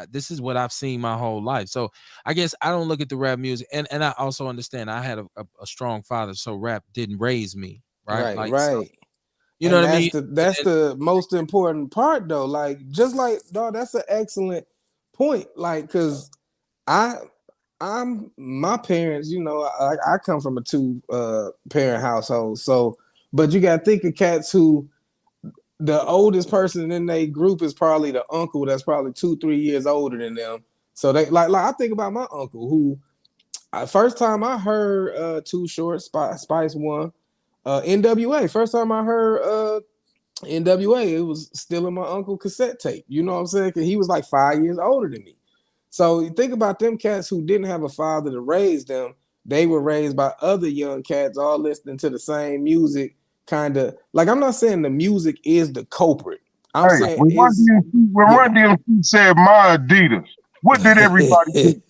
this is what I've seen my whole life. So I guess I don't look at the rap music, and I also understand I had a strong father, so rap didn't raise me, right? Like, Right. So, you know what I mean? That's the most important part, though. Like, just like, dog, that's an excellent point. Like, cause I'm my parents. You know, I come from a 2 parent household. So, but you got to think of cats who the oldest person in their group is probably the uncle that's probably 2-3 years older than them. So they like I think about my uncle who, first time I heard Too Short, Spice One. NWA. First time I heard NWA, it was still in my uncle cassette tape. You know what I'm saying? Because he was like 5 years older than me. So you think about them cats who didn't have a father to raise them. They were raised by other young cats, all listening to the same music. Kind of like, I'm not saying the music is the culprit. I'm saying when Run DMC said my Adidas, what did everybody do?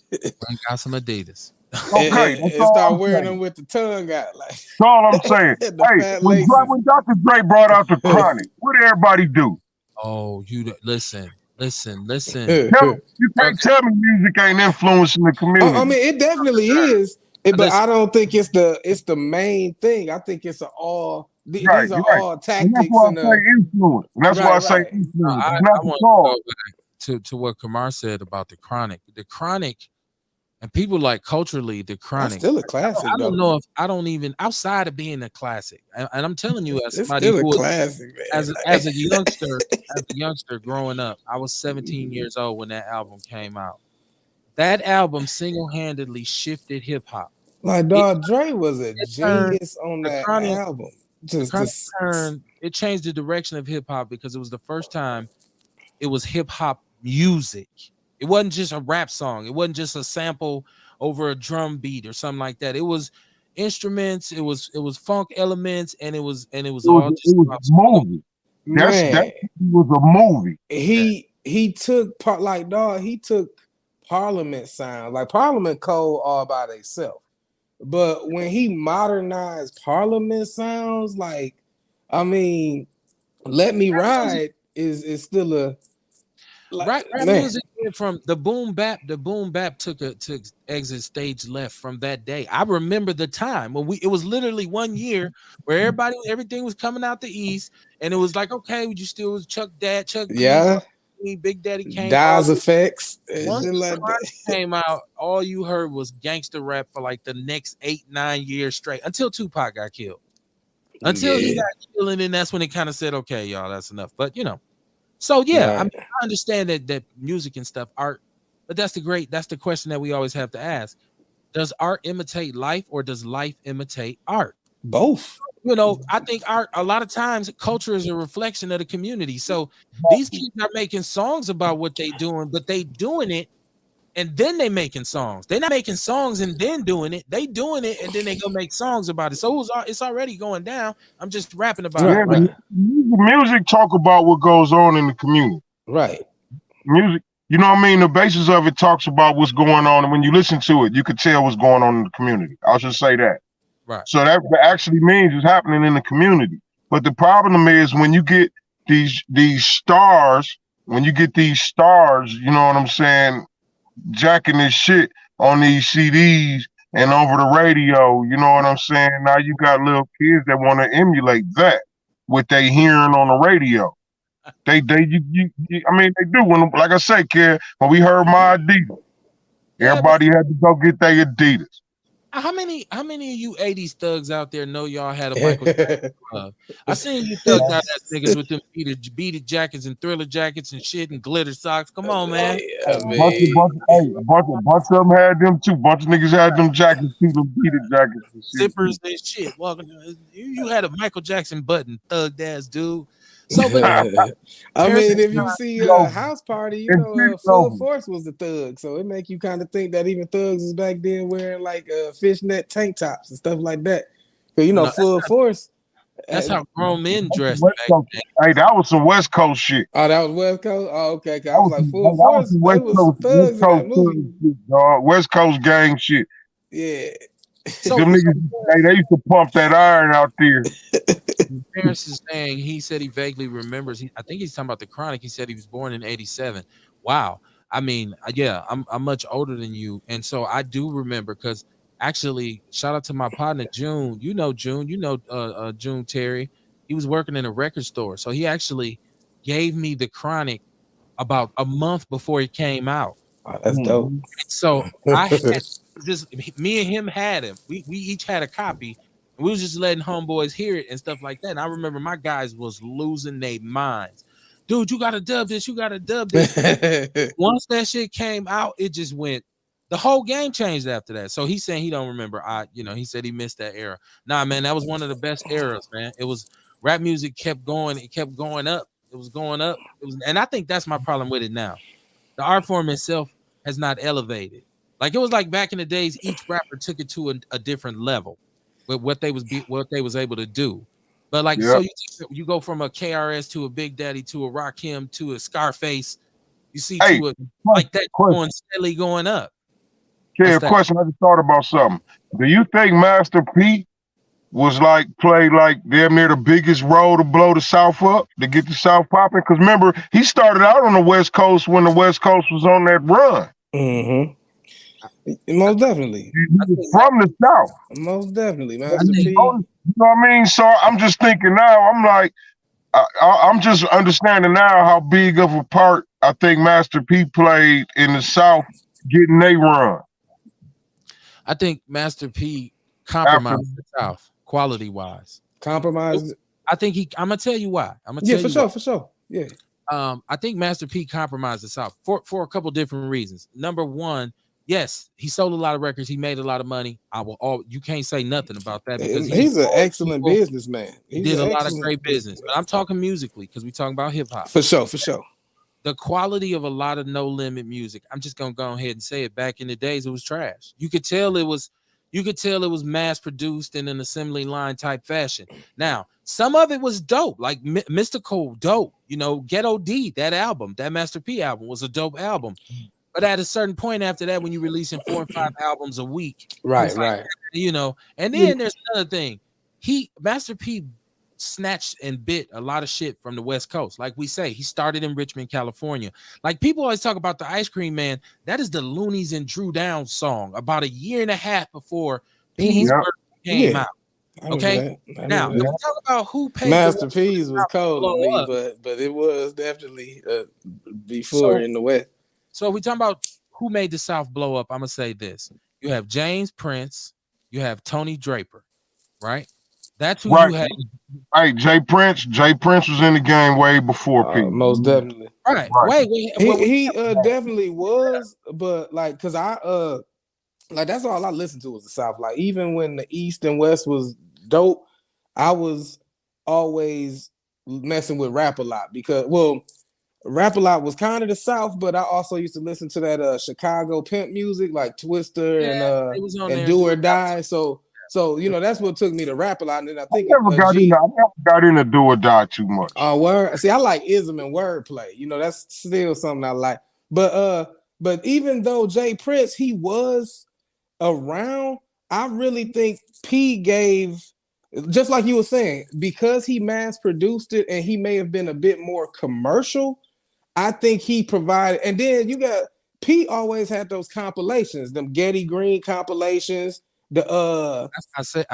Got some Adidas. Okay, and start wearing them with the tongue out. Like, that's all I'm saying. Hey, when Dr. Dre brought out the Chronic, what did everybody do? Oh, you listen. No, you can't tell me music ain't influencing the community. I mean, it definitely is, but I don't think it's the main thing. I think it's all these are all tactics. And that's why I say influence. And that's why I say influence. I want to go back to what Kamar said about the Chronic. The Chronic. And people like culturally, the Chronic. That's still a classic. I don't know if I don't even outside of being a classic. And I'm telling you, as it's somebody still who a classic, man. as a youngster growing up, I was 17 years old when that album came out. That album single-handedly shifted hip hop. Like, dog, Dre was a genius on that album. It changed the direction of hip hop because it was the first time it was hip hop music. It wasn't just a rap song. It wasn't just a sample over a drum beat or something like that. It was instruments. It was funk elements, and it was all just it was a movie. That was a movie. He took he took Parliament sound, like Parliament code all by themselves. But when he modernized Parliament sounds, like, I mean, Let Me Ride is still a rap music from the boom bap. The boom bap took exit stage left from that day. I remember the time when it was literally 1 year where everything was coming out the East, and it was like, okay, you still was Chuck D, Big Daddy Kane, Dies Effects. Once the came out, all you heard was gangster rap for like the next 8-9 years straight until Tupac got killed. Until he got killed, and then that's when it kind of said, okay, y'all, that's enough. But you know. So yeah, I understand that music and stuff, art, but that's the question that we always have to ask. Does art imitate life, or does life imitate art? Both. You know, I think art, a lot of times culture is a reflection of the community. So these kids are making songs about what they doing, but they doing it and then they making songs. They're not making songs and then doing it. They doing it and then they go make songs about it. So it's already going down. I'm just rapping about it. Right? Music talk about what goes on in the community. Right. Music, you know what I mean? The basis of it talks about what's going on. And when you listen to it, you can tell what's going on in the community. I'll just say that. Right. So that actually means it's happening in the community. But the problem is when you get these stars, you know what I'm saying, jacking this shit on these CDs and over the radio, you know what I'm saying? Now you got little kids that want to emulate that, what they hearing on the radio. I mean, they do. When, like I say, kid, when we heard my Adidas, everybody had to go get their Adidas. How many of you 80s thugs out there know y'all had a Michael Jackson club? I seen you thugs out there niggas with them beaded jackets and Thriller jackets and shit and glitter socks. Come on, man. A bunch of them had them too. Bunch of niggas had them jackets too, them beaded jackets and shit. Zippers and shit. Welcome. You had a Michael Jackson button, thugged ass dude. So, but I mean, if you see a house party, you know, Full Force was the thug. So it make you kind of think that even thugs was back then wearing like fishnet tank tops and stuff like that. Because, you know, Full Force, That's how grown men dressed West back Coast. then. Hey, that was some West Coast shit. Oh, that was West Coast. Oh, okay. 'Cause I That was was like, some, full that was force. some They West was Coast, West thugs in Coast that movie. shit, dog. West Coast gang shit. Yeah. So Them niggas, they used to pump that iron out there. Terrence is saying he said he vaguely remembers. I think he's talking about the Chronic. He said he was born in '87. Wow. I mean, yeah, I'm much older than you, and so I do remember because actually, shout out to my partner June. You know June. You know June Terry. He was working in a record store, so he actually gave me the Chronic about a month before it came out. Oh, that's dope. So I had just me and him had him. We each had a copy, and we was just letting homeboys hear it and stuff like that. And I remember my guys was losing their minds. Dude, you gotta dub this, you gotta dub this. Once that shit came out, it just went the whole game changed after that. So he's saying he don't remember. He said he missed that era. Nah, man, that was one of the best eras, man. It was rap music kept going, it kept going up, it was going up. And I think that's my problem with it now. The art form itself has not elevated. Like it was like back in the days, each rapper took it to a different level with what they was able to do. But like Yeah. so you go from a KRS to a Big Daddy to a Rakim to a Scarface, you see Hey, to a like that question. going steadily going up. Okay, What's a that? question. I just thought about something. Do you think Master P was like played like damn near the biggest role to blow the South up, to get the South popping? Because remember, he started out on the West Coast when the West Coast was on that run. Most definitely. He was from the South. Most definitely, I Master think- P. You know what I mean? So I'm just thinking now, I'm like, I'm just understanding now how big of a part I think Master P played in the South getting they run. I think Master P compromised the South quality wise. Compromised. I think I'm gonna tell you why. I'm gonna Yeah, tell for you sure, why. for sure. Yeah. I think Master P compromised the South for a couple different reasons. Number one, yes, he sold a lot of records. He made a lot of money. You can't say nothing about that because He's an excellent businessman. He did a lot of great business. But I'm talking musically because we're talking about hip hop. For sure, for sure. The quality of a lot of No Limit music, I'm just gonna go ahead and say it. Back in the days, it was trash. You could tell it was mass produced in an assembly line type fashion. Now, some of it was dope, like Mystical, dope. You know, Ghetto D, that album, that Master P album was a dope album. But at a certain point after that, when you're releasing 4 and 5 albums a week, right. And then there's another thing. Master P snatched and bit a lot of shit from the West Coast. Like we say, he started in Richmond, California. Like people always talk about the Ice Cream Man. That is the Loonies and Drew Down song about a year and a half before P's version came out. Okay. Now, if we talk about who paid Master P's was cold to me, up, but it was definitely before in the West. So if we talk about who made the South blow up, I'm gonna say this. You have James Prince, you have Tony Draper, right? That's who you had. Hey, Jay Prince was in the game way before P. Most definitely. Right. Wait. He definitely was, but like, cause like that's all I listened to was the South. Like even when the East and West was dope, I was always messing with Rap a Lot because Rap a Lot was kind of the South, but I also used to listen to that Chicago pimp music like Twister and Do or Die. So you know that's what took me to Rap a Lot, and then I think I never got into Do or Die too much. Oh, word. See, I like ism and wordplay. You know, that's still something I like. But even though Jay Prince he was around, I really think P gave, just like you were saying, because he mass produced it and he may have been a bit more commercial. I think he provided, and then you got P always had those compilations, them Getty Green compilations. I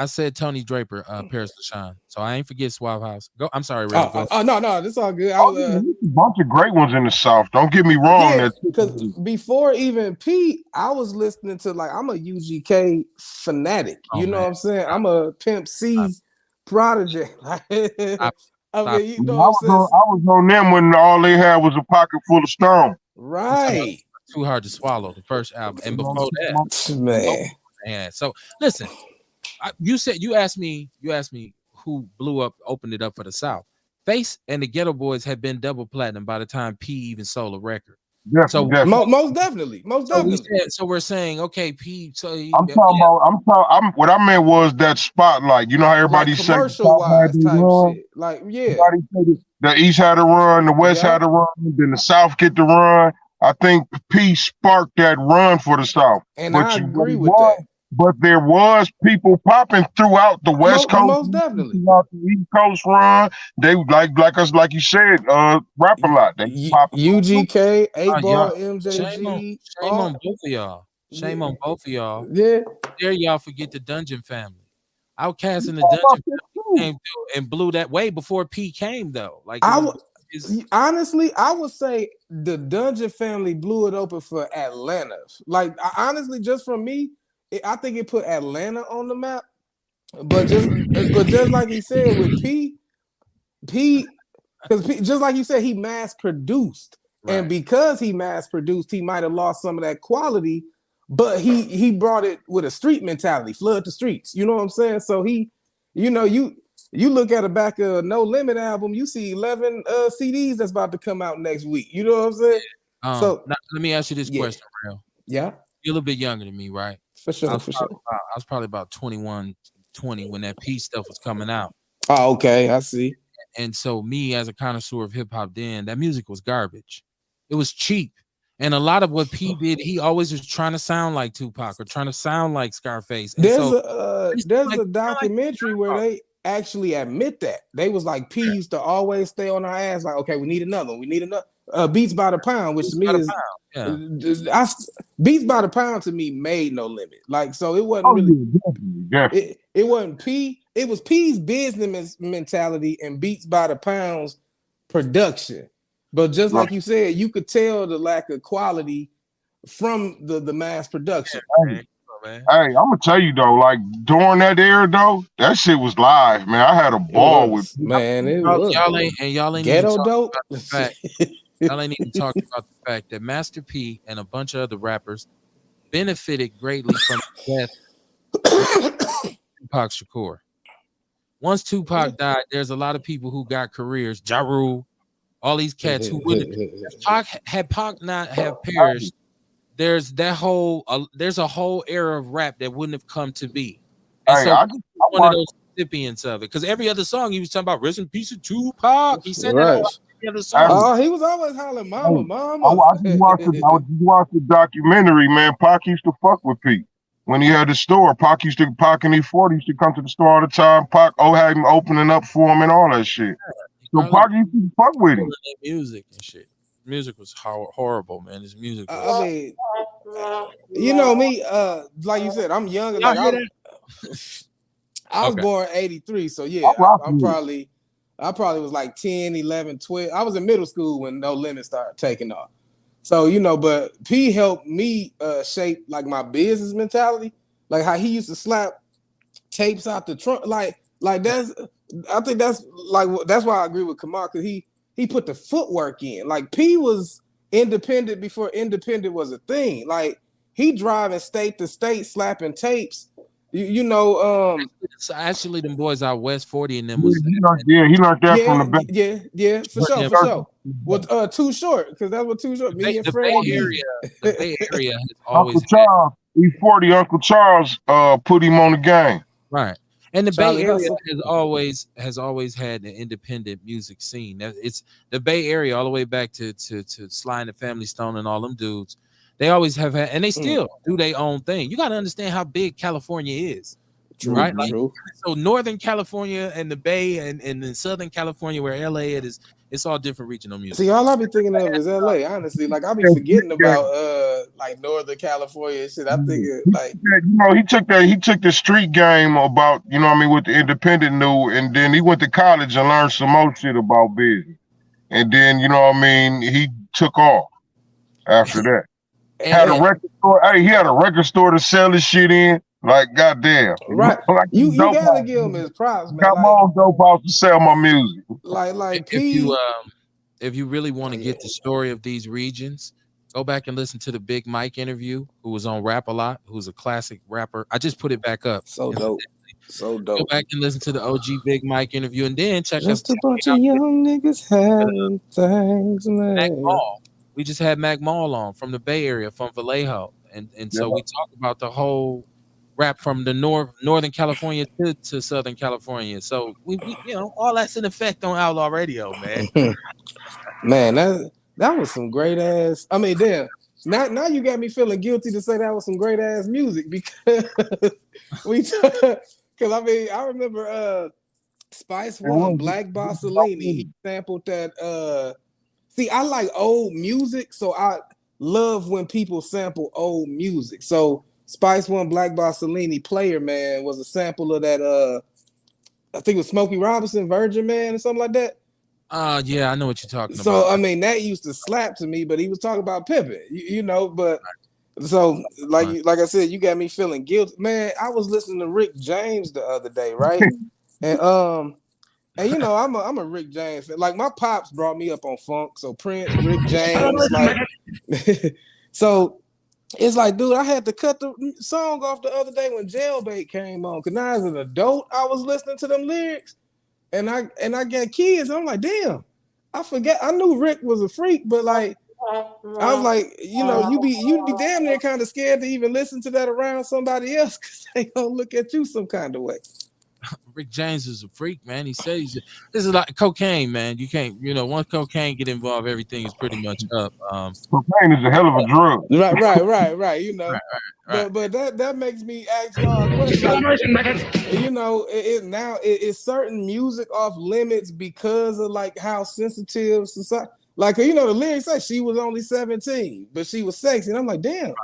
said Tony Draper, Paris LaShawn. So I ain't forget Swab House. Go. I'm sorry, Ray. No, this all good. There's a bunch of great ones in the South. Don't get me wrong. Because before even P, I was listening to I'm a UGK fanatic. You know what I'm saying? I'm a Pimp C prodigy. I mean, you know what I'm saying? I was on them when all they had was a pocket full of stone. Right. Too Hard to Swallow, the first album, and before that, man. So listen, you asked me who opened it up for the South. Face and the Ghetto Boys had been double platinum by the time P even sold a record. Definitely. Most definitely. So we're saying, okay, P. So what I meant was that spotlight. You know how everybody like say the commercial South had wise to type run? shit. Like, yeah. Everybody say the East had to run, the West had to run, then the South get to run. I think P sparked that run for the South. And I agree with that. But there was people popping throughout the West Coast, most definitely. throughout the East Coast run. They like us, like you said, rap a lot. They pop UGK, 8-Ball, MJG. Shame on both of y'all. Shame on both of y'all. Yeah. Dare y'all forget the Dungeon family. Outkast and the Dungeon family came through and blew that way before P came though. Like honestly, I would say the Dungeon family blew it open for Atlanta. Like honestly, just from me, I think it put Atlanta on the map. But just like he said with P, because just like you said, he mass produced, and because he mass produced, he might have lost some of that quality. But he brought it with a street mentality, flood the streets. You know what I'm saying? So he, you look at the back of No Limit album, you see 11 CDs that's about to come out next week. You know what I'm saying? So now, let me ask you this question, real. Yeah. You're a little bit younger than me, right? For sure, I was probably about 21, 20 when that P stuff was coming out. Oh, okay, I see. And so me as a connoisseur of hip hop then, that music was garbage. It was cheap. And a lot of what P did, he always was trying to sound like Tupac or trying to sound like Scarface. And there's a documentary where they actually admit that. They was like, P used to always stay on our ass, like, okay, we need another one. We need another. Beats by the Pound, which to me is Beats by the Pound to me made No Limit. Like, so it wasn't really it wasn't P, it was P's business mentality and Beats by the Pound's production. But just like you said, you could tell the lack of quality from the mass production. Hey, I'm gonna tell you though, like during that era though, that shit was live, man. I had a ball with man. Y'all ain't ghetto dope. Y'all ain't even talking about the fact that Master P and a bunch of other rappers benefited greatly from the death of Tupac Shakur. Once Tupac died, there's a lot of people who got careers. Ja Rule, all these cats who wouldn't. Had Pac not have perished, there's a whole era of rap that wouldn't have come to be. And so I'm one of those recipients of it, because every other song he was talking about, rest in peace of Tupac. He said that every other song. Oh, he was always hollering, "Mama, mama." I just watched the documentary, man. Pac used to fuck with Pete when he had the store. Pac and E40 used to come to the store all the time. Pac had him opening up for him and all that shit. So Pac used to fuck with him. Music and shit. Music was horrible, man. His music. I mean, you know me. Like you said, I'm young. Like I was born 83, so yeah, I probably was like 10, 11, 12. I was in middle school when No Limit started taking off. So, but P helped me shape like my business mentality, like how he used to slap tapes out the trunk. Like that's, I think that's why I agree with Kamal, because he put the footwork in. Like P was independent before independent was a thing. Like he driving state to state slapping tapes. Actually, them boys out west 40 and them was he learned that from the back. Yeah, for sure. Well, Too Short, because that's what Too Short. Me and Fred. The Bay Area has always Uncle Charles, E40, Uncle Charles put him on the game. Right. And the Bay Area has always had an independent music scene. It's the Bay Area all the way back to Sly and the Family Stone and all them dudes. They always have had, and they still do their own thing. You got to understand how big California is, right? True. So Northern California and the Bay, and in Southern California where LA it's all different regional music. See, all I be thinking of is LA. Honestly, like I be forgetting about like Northern California and shit. I think like he took the street game about with the independent new, and then he went to college and learned some more shit about business, and then he took off after that. Had a record store. Hey, he had a record store to sell his shit in. Like, goddamn. Right. Like, you gotta give him his props, man. Got my own dope house to sell my music. Like if you really want to get the story of these regions, go back and listen to the Big Mike interview, who was on Rap a Lot, who's a classic rapper. I just put it back up. So dope. Go back and listen to the OG Big Mike interview, and then check just a bunch of young niggas having things, man. We just had Mac Mall on from the Bay Area, from Vallejo, and Yeah. so we talked about the whole rap from the Northern California to Southern California. So we all that's in effect on Outlaw Radio, man. Man, that was some great ass. I mean, damn. Now you got me feeling guilty to say that was some great ass music because because I mean I remember Spice One, Black Bossolini, he sampled that see, I like old music, so I love when people sample old music. So Spice One, Black Bossolini, Player Man was a sample of that I think it was Smokey Robinson, Virgin Man, or something like that. Yeah, I know what you're talking about. So I mean, that used to slap to me, but he was talking about pimping, you know. But so, like I said, you got me feeling guilty, man. I was listening to Rick James the other day, right? And you know, I'm a Rick James fan. Like my pops brought me up on funk, so Prince, Rick James, like. So it's like, dude, I had to cut the song off the other day when Jailbait came on, because now as an adult, I was listening to them lyrics. And I got kids, and I'm like, damn, I forget. I knew Rick was a freak, but like, I was like, you know, you'd be damn near kind of scared to even listen to that around somebody else because they gonna look at you some kind of way. Rick James is a freak, man. He says this is like cocaine, man. You can't, once cocaine get involved, everything is pretty much up. Cocaine is a hell of a drug. Right. You know, right. but that makes me ask y'all a question. Like, you know, it's certain music off limits because of like how sensitive society. Like, you know, the lyrics say she was only 17, but she was sexy, and I'm like, damn,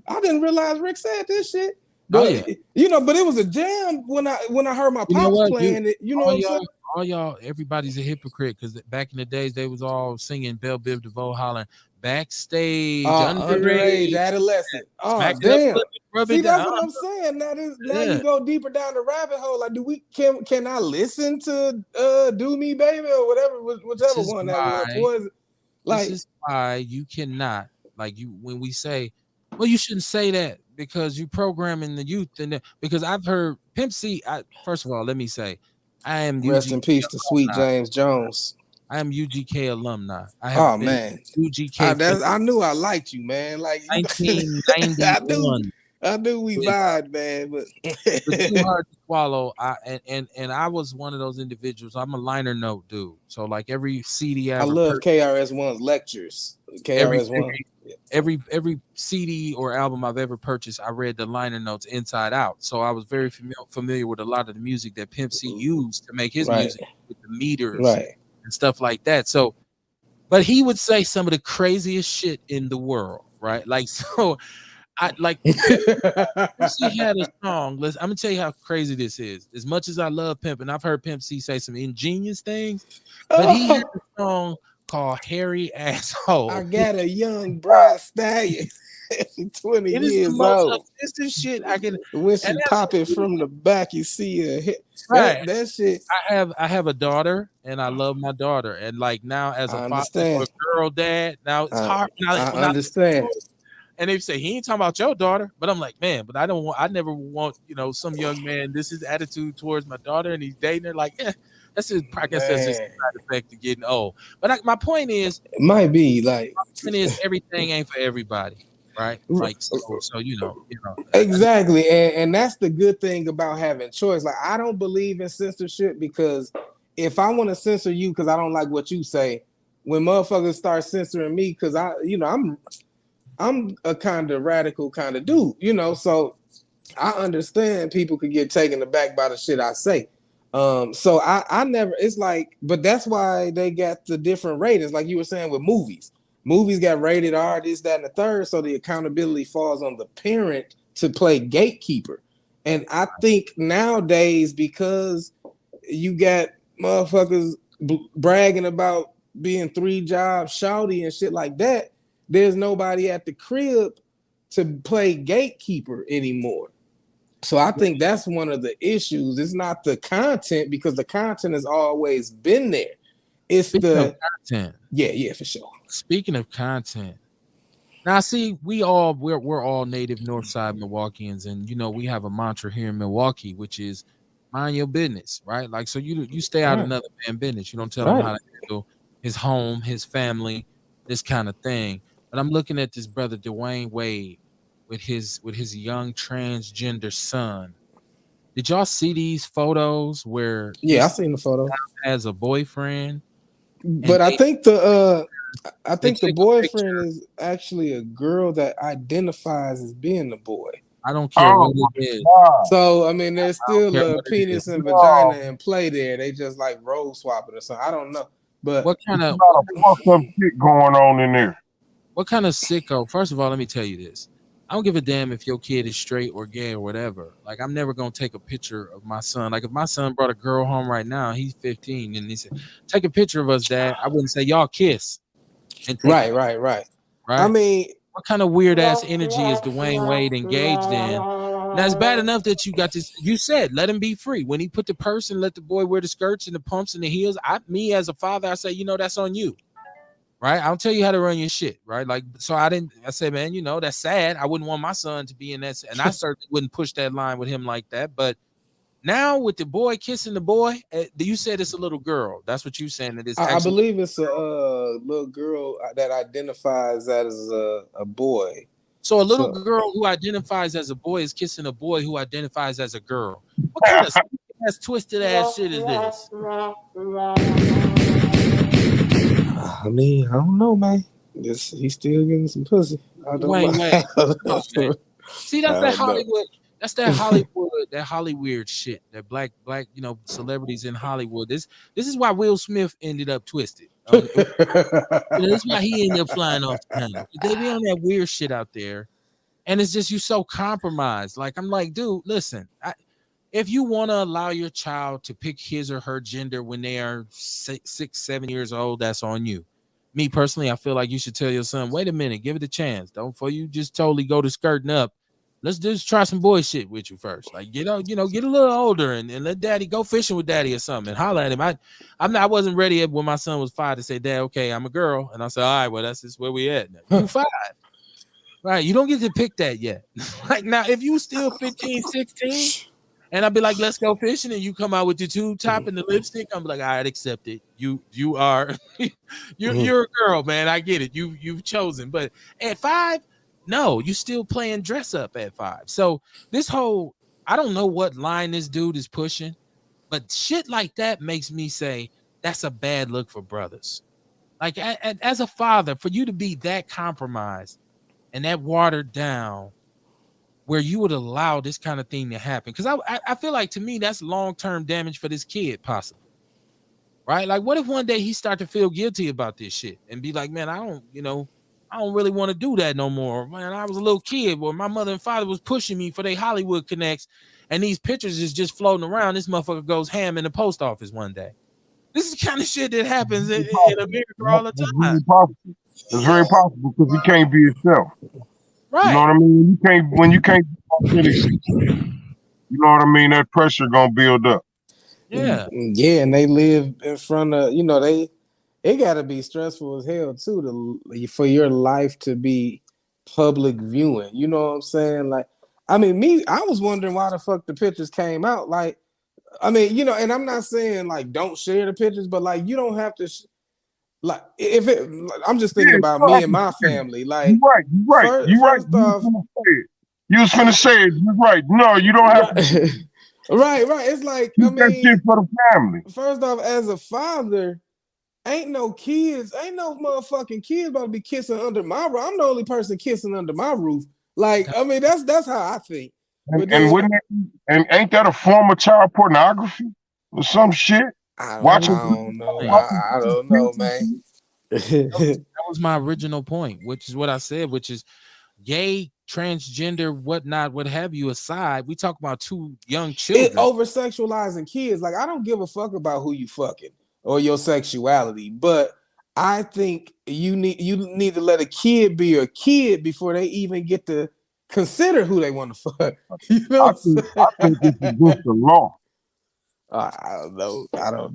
I didn't realize Rick said this shit. But you know, but it was a jam when I heard my pops playing it. You know what I'm saying? All y'all, everybody's a hypocrite because back in the days they was all singing Belle Biv DeVoe hollering backstage, underage, adolescent. Oh damn! See, that's what I'm saying. Now you go deeper down the rabbit hole. Like, can I listen to Do Me Baby or whatever, whichever one that was? Like, this is why you cannot, like, when we say, well, you shouldn't say that because you programming the youth, and because I've heard Pimp C. First of all, let me say, I am rest in peace to Sweet James Jones. I am UGK alumni. I have been man, UGK. I knew I liked you, man. Like 1991. I knew we vibed, man. But it's too hard to swallow. And I was one of those individuals. I'm a liner note dude. So like every CD I love KRS-One's lectures. KRS-One. Every CD or album I've ever purchased, I read the liner notes inside out. So I was very familiar with a lot of the music that Pimp C used to make his music, with the meters and stuff like that. So, but he would say some of the craziest shit in the world, right? Like, so I like he had a song. I'm gonna tell you how crazy this is. As much as I love Pimp, and I've heard Pimp C say some ingenious things, but he had a song called Hairy Asshole. I got a young bride stallion, 20 years old. This shit I can. When she pop it from the back, you see her hit. Right. That shit. I have a daughter, and I love my daughter, and like now as a father, a girl dad, now it's hard. I understand. And they say he ain't talking about your daughter, but I'm like, man, but I never want, some young man. This is attitude towards my daughter, and he's dating her. Like, that's his. I guess that's just side effect of getting old. But my point is, it might be like, everything ain't for everybody, right? Like, so exactly, and that's the good thing about having choice. Like, I don't believe in censorship because if I want to censor you because I don't like what you say, when motherfuckers start censoring me because I'm a kind of radical kind of dude, so I understand people could get taken aback by the shit I say. So I never, it's like, but that's why they got the different ratings, like you were saying with movies. Movies got rated R, this, that, and the third, so the accountability falls on the parent to play gatekeeper. And I think nowadays, because you got motherfuckers bragging about being 3 jobs shouty and shit like that, there's nobody at the crib to play gatekeeper anymore. So I think that's one of the issues. It's not the content, because the content has always been there. It's the content. Yeah, for sure. Speaking of content, now see, we're all native Northside Milwaukeeans, and we have a mantra here in Milwaukee, which is mind your business, right? Like, so you stay out of another man's business. You don't tell him how to handle his home, his family, this kind of thing. But I'm looking at this brother Dwayne Wade with his young transgender son. Did y'all see these photos where Yeah, I this seen the photo. has a boyfriend and But I think they the take a picture? boyfriend is actually a girl that identifies as being the boy. I don't care Oh what my it is. God. So I mean, there's I don't still care a what it is. penis and vagina No, in play there. They just like role swapping or something. I don't know, but What kind of a lot of fucked up shit going on in there. what kind of sicko? First of all, let me tell you this. I don't give a damn if your kid is straight or gay or whatever. Like, I'm never gonna take a picture of my son. Like, if my son brought a girl home right now, he's 15, and he said, "Take a picture of us, Dad." I wouldn't say y'all kiss and take it, right. I right? mean, What kind of weird ass energy is Dwayne Wade engaged in? Now it's bad enough that you got this. You said let him be free. When he put the purse and let the boy wear the skirts and the pumps and the heels, me as a father, I say, that's on you. Right? I'll tell you how to run your shit, right? Like, so I said, man, that's sad. I wouldn't want my son to be in that, and I certainly wouldn't push that line with him like that. But now with the boy kissing the boy, you said it's a little girl. That's what you saying. That it's I actually. believe it's a little girl that identifies as a boy. So a little So girl who identifies as a boy is kissing a boy who identifies as a girl. What kind of ass twisted ass shit is this? I mean, I don't know, man. He's still getting some pussy. I don't Dwayne Wade. Come on, man. know. See, that's I that don't know. Hollywood. That's that Hollywood shit. That black, celebrities in Hollywood. This is why Will Smith ended up twisted. This is why he ended up flying off the handle. They be on that weird shit out there, and it's just you so compromised. Like, I'm like, dude, listen. If you want to allow your child to pick his or her gender when they are 6, 7 years old, that's on you. Me personally, I feel like you should tell your son, wait a minute, give it a chance. Don't before you just totally go to skirting up. Let's just try some boy shit with you first. Like, get a little older and let daddy go fishing with daddy or something and holler at him. I wasn't ready when my son was 5 to say, Dad, okay, I'm a girl. And I said, all right, well, that's just where we at now. You 5. Right. You don't get to pick that yet. Like, now, if you still 15, 16, and I'd be like, let's go fishing, and you come out with your tube top and the lipstick, I'm like, all right, accept it. You are you're a girl, man. I get it. You've chosen. But at 5, no, you still playing dress up at 5. So this whole, I don't know what line this dude is pushing, but shit like that makes me say that's a bad look for brothers. Like, as a father, for you to be that compromised and that watered down, where you would allow this kind of thing to happen. Because I feel like, to me, that's long-term damage for this kid, possibly. Right? Like, what if one day he start to feel guilty about this shit and be like, man, I don't really want to do that no more. Man, I was a little kid where my mother and father was pushing me for their Hollywood connects, and these pictures is just floating around. This motherfucker goes ham in the post office one day. This is the kind of shit that happens in America all the time. It's very possible because he can't be himself. Right. You know what I mean? When you can't be authentic, you know what I mean? That pressure gonna build up. Yeah. Yeah, and they live in front of, it got to be stressful as hell too for your life to be public viewing. You know what I'm saying? Like, I mean, I was wondering why the fuck the pictures came out. Like, I mean, and I'm not saying like don't share the pictures, but like you don't have to. Like, I'm just thinking about me and my family. Like, you're right. First off, you was finna say it. You're right. No, you don't have to. Right. It's like, Keep that shit for the family. First off, as a father, ain't no motherfucking kids about to be kissing under my roof. I'm the only person kissing under my roof. Like, I mean, that's how I think. And ain't that a form of child pornography or some shit? I don't know. I don't know, man. That was my original point, which is what I said, which is gay, transgender, whatnot, what have you aside. We talk about 2 young children. It over sexualizing kids. Like, I don't give a fuck about who you fucking or your sexuality, but I think you need to let a kid be a kid before they even get to consider who they want to fuck. You know, I think it's against the law. I don't know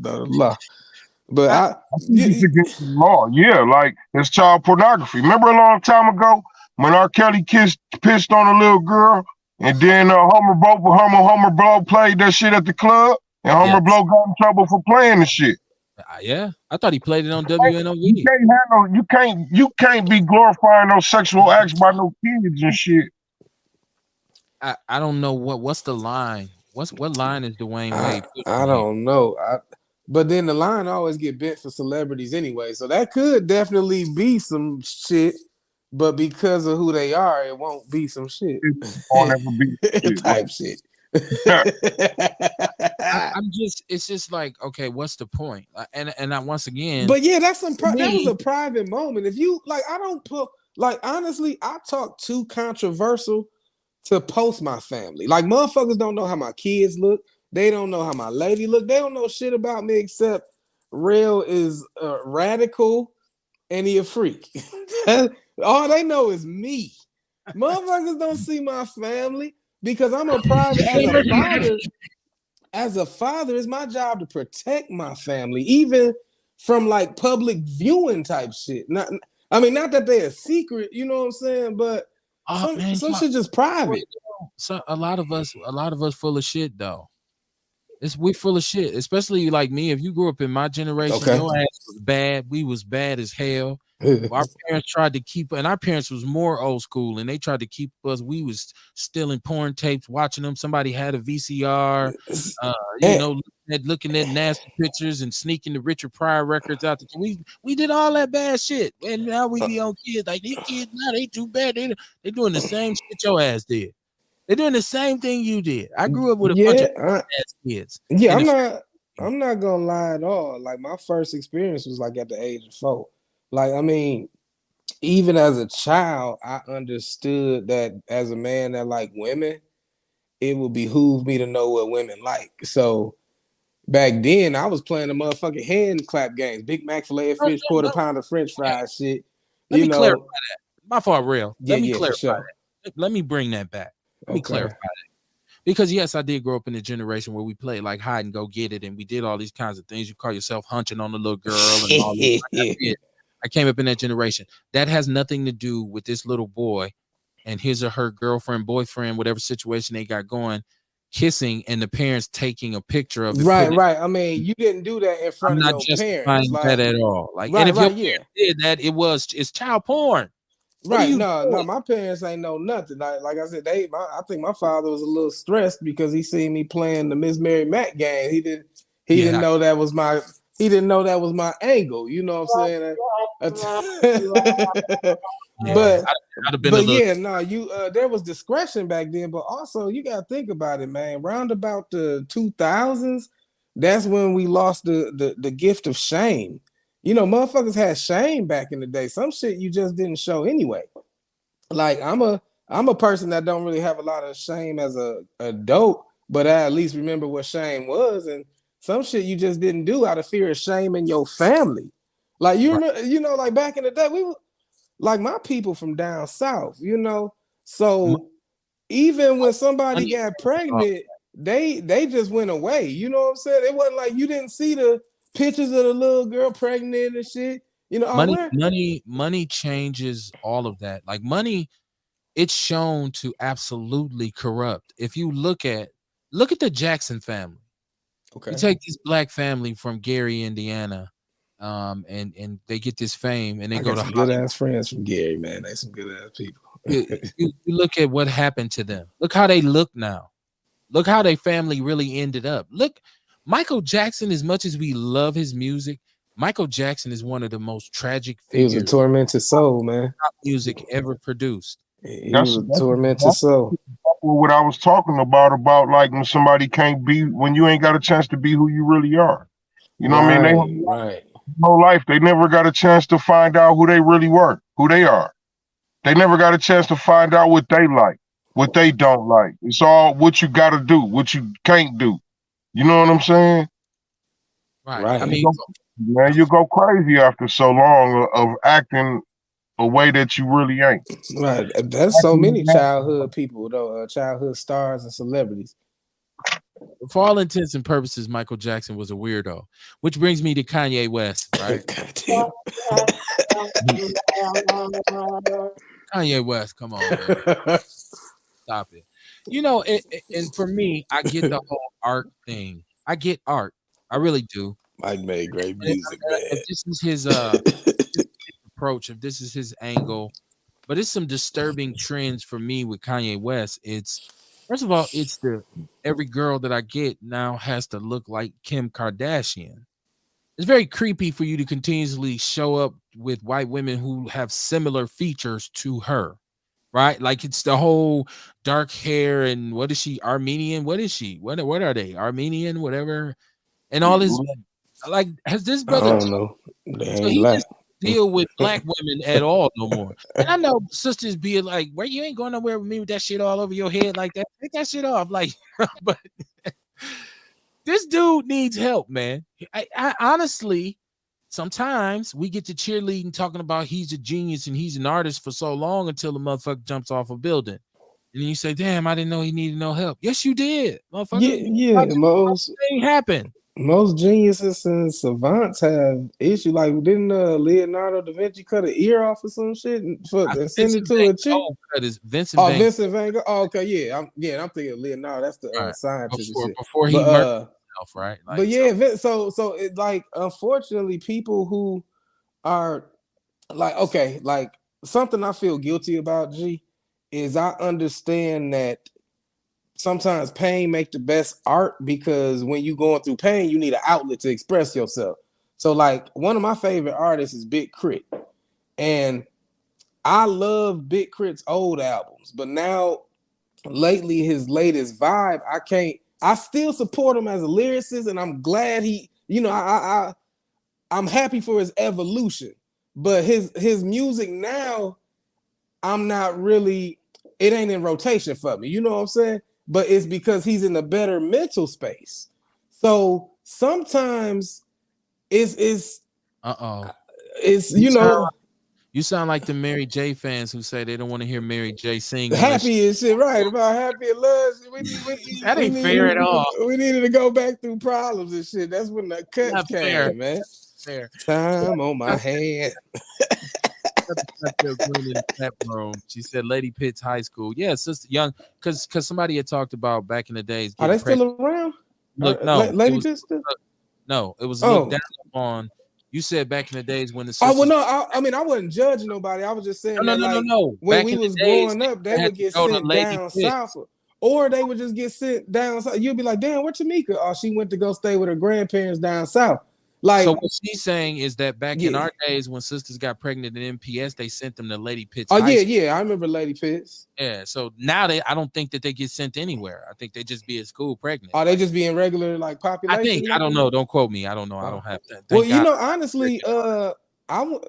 the law, but I think it's against the law. Yeah, like it's child pornography. Remember a long time ago when R. Kelly pissed on a little girl, and then Homer Blow played that shit at the club, and Homer Blow got in trouble for playing the shit. Yeah, I thought he played it on You WNOV. can't have no. You can't be glorifying no sexual acts by no kids and shit. I don't know what's the line. What line is Dwayne Wade I pushing here? don't know. But then the line always get bent for celebrities anyway, so that could definitely be some shit. But because of who they are, it won't be some shit. It won't ever be shit. Type shit. I'm just it's just like, okay, what's the point? And I, once again, But yeah, that's that was me, a private moment. If you like, I don't put like honestly, I talk too controversial to post my family. Like motherfuckers don't know how my kids look. They don't know how my lady look. They don't know shit about me except Real is radical and he a freak. All they know is me. Motherfuckers don't see my family because I'm a private as a father. As a father, it's my job to protect my family, even from like public viewing type shit. Not that they're a secret, you know what I'm saying? But oh man, some shit just private. so a lot of us full of shit though. We full of shit, especially like me. If you grew up in my generation, Okay. your ass was bad. We was bad as hell. Our parents tried to keep, and our parents was more old school, and they tried to keep us. We was stealing porn tapes, watching them. Somebody had a VCR, looking at nasty pictures and sneaking the Richard Pryor records out. We did all that bad shit, and now we be on kids like these kids now they too bad. They doing the same shit your ass did. They're doing the same thing you did. I grew up with a bunch of ass kids. Yeah, I'm not gonna lie at all. Like my first experience was like at the age of 4. Like, I mean, even as a child, I understood that as a man that like women, it would behoove me to know what women like. So back then, I was playing the motherfucking hand clap games, Big Mac, filet of fish, quarter pounder, French fries, shit. Let me clarify that. My fault, real. Let me clarify for sure. that. Let me bring that back. Let me clarify that. Because yes, I did grow up in a generation where we played like hide and go get it, and we did all these kinds of things. You call yourself hunching on the little girl and all this. I came up in that generation. That has nothing to do with this little boy and his or her girlfriend, boyfriend, whatever situation they got going, kissing, and the parents taking a picture of it. Right. I mean, you didn't do that in front of your parents. Like, that at all. Like, right, and if your parents did that, it's child porn. Right. No, my parents ain't know nothing. Like I said, I think my father was a little stressed because he seen me playing the Miss Mary Matt game. He didn't know that was my angle. You know what I'm saying? But there was discretion back then. But also, you gotta think about it, man. Round about the 2000s, that's when we lost the gift of shame. You know, motherfuckers had shame back in the day. Some shit you just didn't show anyway. Like I'm a person that don't really have a lot of shame as a adult, but I at least remember what shame was, and some shit you just didn't do out of fear of shame in your family. Like remember, like back in the day, we were like my people from down south, So even when somebody got pregnant, they just went away. You know what I'm saying? It wasn't like you didn't see the pictures of the little girl pregnant and shit. Money changes all of that. Like money, it's shown to absolutely corrupt. If you look at the Jackson family. Okay. You take this black family from Gary, Indiana, and they get this fame, and they go to some good ass friends from Gary, man. They some good ass people. you look at what happened to them. Look how they look now. Look how their family really ended up. Look, Michael Jackson, as much as we love his music, Michael Jackson is one of the most tragic figures. He was a tormented soul, man. Music ever produced. He was a tormented soul. What I was talking about like when somebody can't be, when you ain't got a chance to be who you really are. You know what I mean? They no life. They never got a chance to find out who they really were, who they are. They never got a chance to find out what they like, what they don't like. It's all what you got to do, what you can't do. You know what I'm saying? Right. I mean, man, you go crazy after so long of acting a way that you really ain't. Right. That's so many childhood people, though, childhood stars and celebrities. For all intents and purposes, Michael Jackson was a weirdo, which brings me to Kanye West, right? Kanye West, come on, man. Stop it. And for me, I get the whole art thing. I get art. I really do. Mike made great And music, man. if this is his approach, if this is his angle, but it's some disturbing trends for me with Kanye West. It's first of all, it's the every girl that I get now has to look like Kim Kardashian. It's very creepy for you to continuously show up with white women who have similar features to her, right? Like it's the whole dark hair and what is she, Armenian? What is she? What are they? Armenian, whatever, and all this. Like, has this I brother? don't know. They So ain't he black. just deal with black women at all no more. And I know sisters be like, "Where you ain't going nowhere with me with that shit all over your head like that. Take that shit off." Like, but this dude needs help, man. I honestly, sometimes we get to cheerleading talking about he's a genius and he's an artist for so long until the motherfucker jumps off a building. And then you say, damn, I didn't know he needed no help. Yes, you did, motherfucker. Yeah. Most Thing happened. geniuses and savants have issue. Like, didn't Leonardo da Vinci cut an ear off or some shit and send it to a chick? That is Vincent Van Gogh. Vincent Van Gogh. Oh, okay, yeah. I'm thinking of Leonardo. That's the Right. scientist before he murdered himself, right? Like, but yeah, so it, like, unfortunately, people who are like, okay, like, something I feel guilty about, G, is I understand that sometimes pain make the best art, because when you going through pain, you need an outlet to express yourself. So, like, one of my favorite artists is Big Crit, and I love Big Crit's old albums, but now lately his latest vibe, I still support him as a lyricist, and I'm glad he, I'm happy for his evolution, but his music now, I'm not really, it ain't in rotation for me. You know what I'm saying? But it's because he's in a better mental space. So sometimes it's you sound like the Mary J fans who say they don't want to hear Mary J sing. Happy and shit, right? About happy and love. That ain't fair at all. We needed to go back through problems and shit. That's when the cuts came, fair. Man. Fair. Time on my hand. She said Lady Pitt's high school. Yeah, sister young, because somebody had talked about back in the days. Are they still around? Look, no, Lady Pitt still? No, it was looked down on. You said back in the days when the sisters, I mean, I wasn't judging nobody. I was just saying no. When we was growing up, they would get sent down south, or they would just get sent down south. You'd be like, damn, where Tamika? Oh, she went to go stay with her grandparents down south. Like, so what she's saying is that back in our days when sisters got pregnant in MPS, they sent them to Lady Pitt's. Oh yeah, I remember Lady Pitt's. Yeah, so now I don't think that they get sent anywhere. I think they just be at school pregnant. Are they just being regular like population? I don't know. Don't quote me. I don't know. I don't have that. Well, God. Honestly,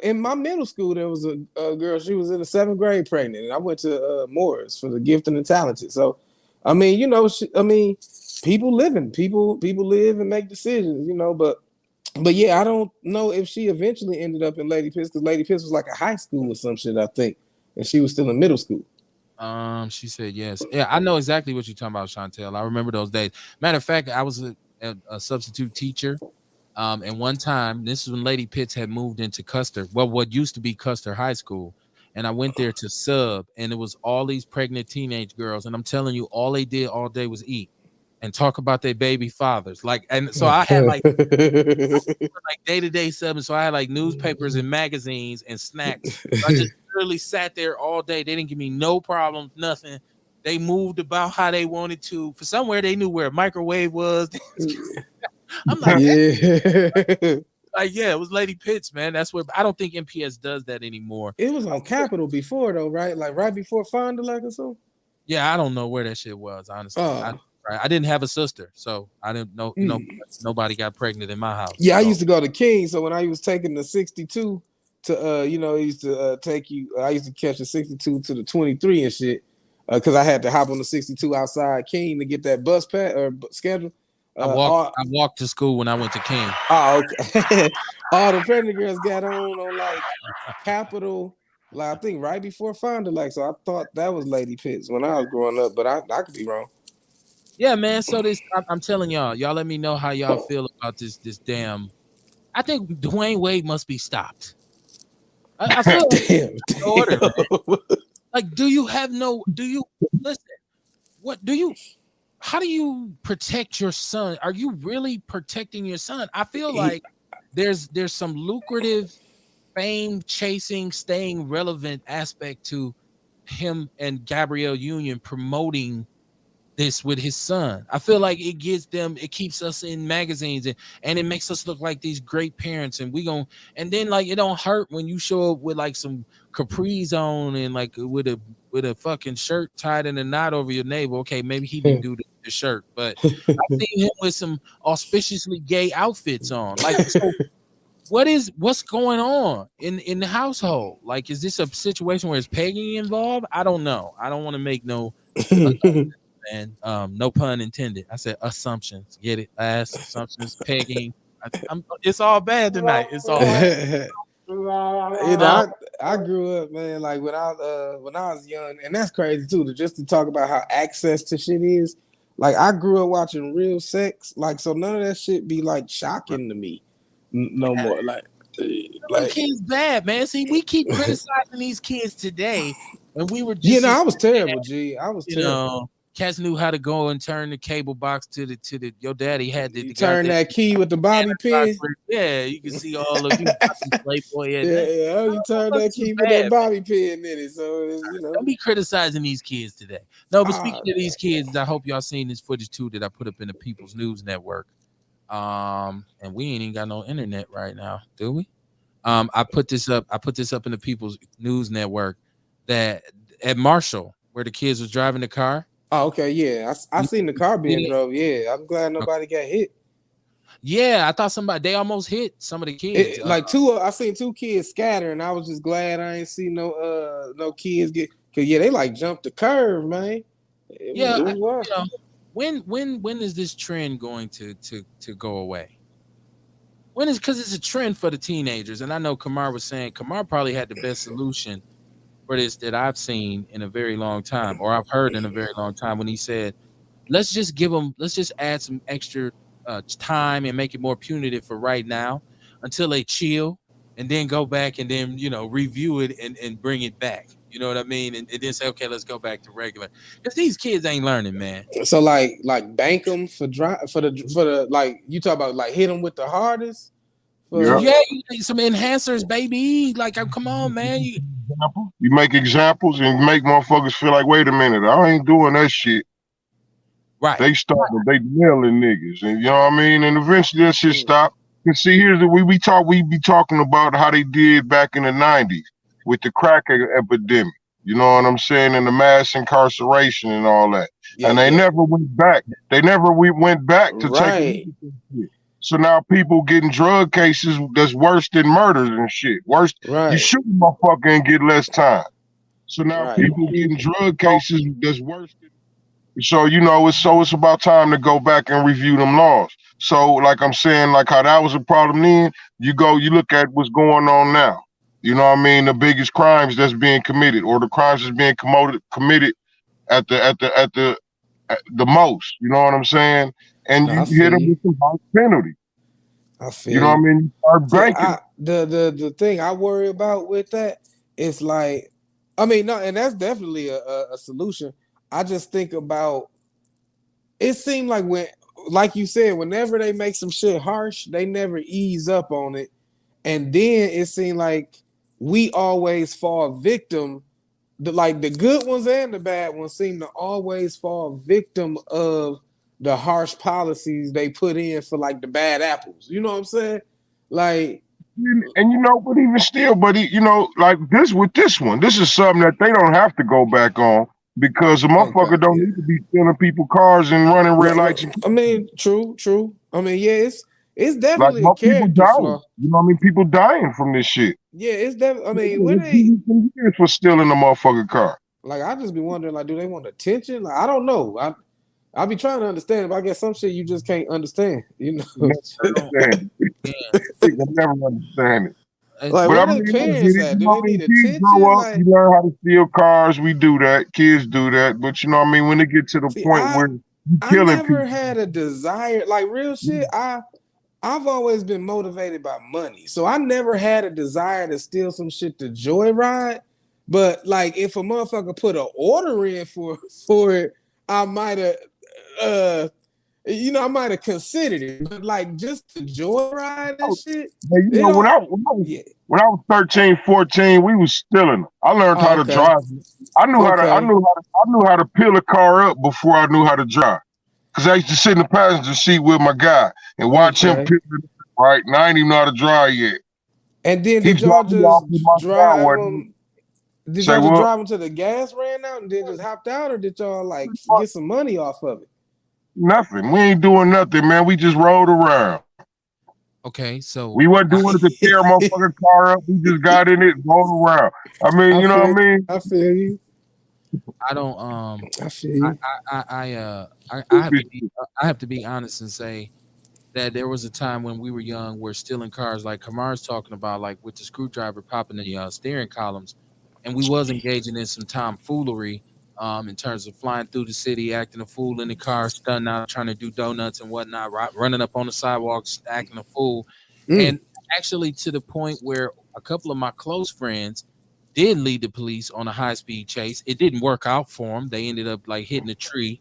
in my middle school there was a girl. She was in the 7th grade pregnant, and I went to Moore's for the gifted and talented. So, I mean, people live and make decisions, But yeah, I don't know if she eventually ended up in Lady Pitt's, because Lady Pitt's was like a high school or some shit, I think, and she was still in middle school. She said yes. Yeah, I know exactly what you're talking about, Chantel. I remember those days. Matter of fact, I was a substitute teacher, and one time, this is when Lady Pitt's had moved into Custer, what used to be Custer High School, and I went there to sub, and it was all these pregnant teenage girls, and I'm telling you, all they did all day was eat and talk about their baby fathers. Like, and so I had like day-to-day subbing. So I had like newspapers and magazines and snacks. So I just literally sat there all day. They didn't give me no problems, nothing. They moved about how they wanted to. For somewhere they knew where a microwave was. I'm like, yeah, it was Lady Pitt's, man. That's where I don't think MPS does that anymore. It was on Capitol before though, right? Like right before Fond du Lac or so. Yeah, I don't know where that shit was, honestly. I didn't have a sister, so I didn't know. Nobody got pregnant in my house. Yeah, I used to go to King. So when I was taking the 62 to, it used to take you. I used to catch the 62 to the 23 and shit, because I had to hop on the 62 outside King to get that bus pass or schedule. I walked to school when I went to King. Oh, okay. All the pregnant girls got on like Capitol. Like, I think right before Fond du Lac. So I thought that was Lady Pitt's when I was growing up, but I could be wrong. Yeah, man. So I'm telling y'all let me know how y'all feel about this damn. I think Dwayne Wade must be stopped. I feel damn. Order, like, do you listen? What do you? how do you protect your son? Are you really protecting your son? I feel like there's some lucrative fame chasing, staying relevant aspect to him and Gabrielle Union promoting this with his son. I feel like it keeps us in magazines, and it makes us look like these great parents, and and then like it don't hurt when you show up with like some capris on and like with a fucking shirt tied in a knot over your navel. Okay, maybe he didn't do the shirt, but I've seen him with some auspiciously gay outfits on. Like, so what's going on in the household? Like, is this a situation where it's pegging involved? I don't know. I don't want to make no and no pun intended. I said assumptions. Get it? Assumptions, pegging. It's all bad tonight. It's all bad. I grew up, man, like when I was young, and that's crazy too, just to talk about how access to shit is. Like, I grew up watching real sex, like, so none of that shit be like shocking to me no more. Like kids bad, man. See, we keep criticizing these kids today, and we were just I was terrible, G. I was terrible. Cats knew how to go and turn the cable box to the your daddy had the turn that key with the bobby pin. Yeah, you can see all of you Playboy. Yeah, you turn that key with that bobby pin in it. So don't be criticizing these kids today. No, but speaking of these kids, I hope y'all seen this footage too that I put up in the People's News Network. And we ain't even got no internet right now, do we? I put this up in the People's News Network that at Marshall, where the kids was driving the car. Oh, okay, yeah. I seen the car being drove. Yeah, I'm glad nobody got hit. Yeah, I thought they almost hit some of the kids. I seen two kids scatter, and I was just glad I ain't see no kids get, because they like jumped the curve, man. When is this trend going to go away? When is, because it's a trend for the teenagers, and I know Kamar was saying Kamar probably had the best solution for this that I've seen in a very long time, or I've heard in a very long time, when he said, let's just add some extra time and make it more punitive for right now until they chill, and then go back and then review it and bring it back. You know what I mean? And then say, okay, let's go back to regular, because these kids ain't learning, man. So like bank them for the like, you talk about like hit them with the hardest. Yeah, you need some enhancers, baby. Like, come on, man. You make examples and make motherfuckers feel like, wait a minute, I ain't doing that shit. Right. They starting, they nailing niggas, and you know what I mean. And eventually that shit stop. And see, here's we be talking about how they did back in the '90s with the crack epidemic. You know what I'm saying, and the mass incarceration and all that. And they never went back. They never went back to take. So now people getting drug cases that's worse than murders and shit. Worse, you shoot a motherfucker and get less time. So now people getting drug cases that's worse than. So it's about time to go back and review them laws. So like I'm saying, like how that was a problem then, you look at what's going on now. You know what I mean? The biggest crimes that's being committed, or the crimes that's being committed at the most. You know what I'm saying? And you hit them with some high penalty. I feel you know what I mean? You start banking. The thing I worry about with that is like, I mean, no, and that's definitely a solution. I just think about, it seemed like like you said, whenever they make some shit harsh, they never ease up on it. And then it seemed like we always fall victim. Like the good ones and the bad ones seem to always fall victim of the harsh policies they put in for like the bad apples. You know what I'm saying? Like, and but even still, like this with this one, this is something that they don't have to go back on, because a motherfucker don't need to be stealing people's cars and running red lights. I mean, true. I mean, yeah, it's definitely like, a character flaw. You know what I mean? People dying from this shit. Yeah, it's definitely. I mean, when they years for stealing a motherfucking car. Like, I just be wondering, like, do they want attention? Like, I don't know. I be trying to understand, but I guess some shit you just can't understand. You know, People never understand it. Like, where their parents at? Do they need attention? Grow up, you learn how to steal cars. We do that. Kids do that. But you know what I mean? When they get to the point where you killing people. I never had a desire, like real shit. I've always been motivated by money. So I never had a desire to steal some shit to joyride. But like, if a motherfucker put an order in for it, I might have I might have considered it, but like just to joyride and shit, But they don't. Yeah. when I was 13, 14, we was stealing. I learned how Oh, to okay. drive. I Okay. knew how to peel a car up before I knew how to drive. Cause I used to sit in the passenger seat with my guy and watch him Okay. peel it up, right? And I ain't even know how to drive yet. And then He did y'all dropped me off in just my drive driveway. them? Did Say y'all just what? drive them till the gas ran out and then just hopped out, or did y'all like get some money off of it? Nothing. We ain't doing nothing, man. We just rode around. Okay, so We wasn't doing it to tear a motherfucking car up. We just got in it and rode around. I mean, I you know what feel, I mean? I feel you. I don't I feel you. I have to be honest and say that there was a time when we were young where stealing cars, like Kamar's talking about, like with the screwdriver popping the steering columns, and we was engaging in some tomfoolery in terms of flying through the city, acting a fool in the car, stunting out, trying to do donuts and whatnot, running up on the sidewalks, acting a fool, Mm. and actually to the point where a couple of my close friends did lead the police on a high speed chase. It didn't work out for them. They ended up like hitting a tree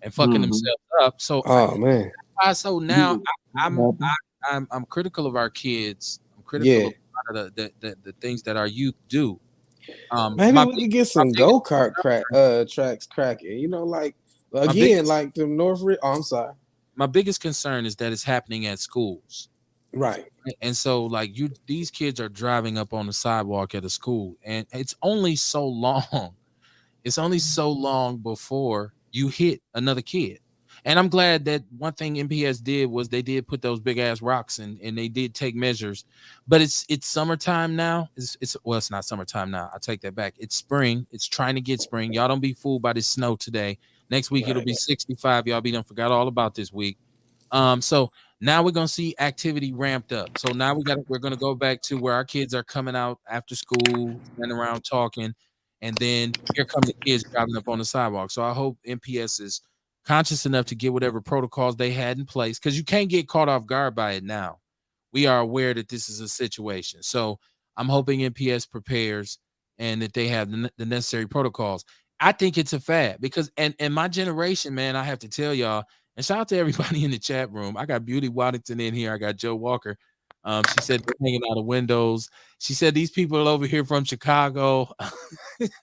and fucking Mm-hmm. themselves up. So Oh man. so now I'm critical of our kids. I'm critical Yeah. of a lot of the things that our youth do. Maybe My we big, could get my some biggest go kart tracks cracking. Like my again, biggest like the North. Oh, I'm sorry. my biggest concern is that it's happening at schools. Right. And so like these kids are driving up on the sidewalk at a school, and it's only so long. It's only so long before you hit another kid. And I'm glad that one thing MPS did was they did put those big ass rocks and they did take measures. But it's summertime now. It's not summertime now. I take that back. It's spring. It's trying to get spring. Y'all don't be fooled by this snow today. Next week it'll Right. be 65. Y'all be done forgot all about this week. So now we're gonna see activity ramped up. So now we're gonna go back to where our kids are coming out after school, standing around talking, and then here come the kids driving up on the sidewalk. So I hope MPS is conscious enough to get whatever protocols they had in place, because you can't get caught off guard by it now. We are aware that this is a situation. So I'm hoping MPS prepares and that they have the necessary protocols. I think it's a fad because and my generation, man, I have to tell y'all, and shout out to everybody in the chat room. I got Beauty Waddington in here. I got Joe Walker. She said they're hanging out of windows. She said these people are over here from Chicago.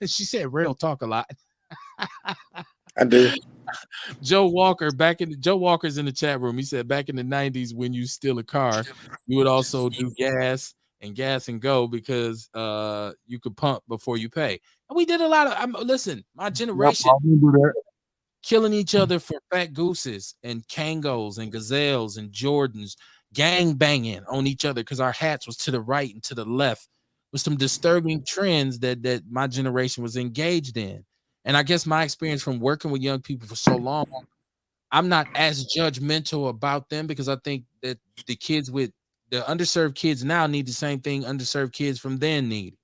She said real talk a lot. I do. Joe Walker's in the chat room. He said back in the 90s when you steal a car, you would also do gas and go because you could pump before you pay. And we did a lot of listen, my Yep, generation I remember that. killing each other for fat gooses and Kangos and gazelles and Jordans, gang banging on each other because our hats was to the right and to the left, with some disturbing trends that my generation was engaged in. And I guess my experience from working with young people for so long, I'm not as judgmental about them because I think that the underserved kids now need the same thing underserved kids from then need.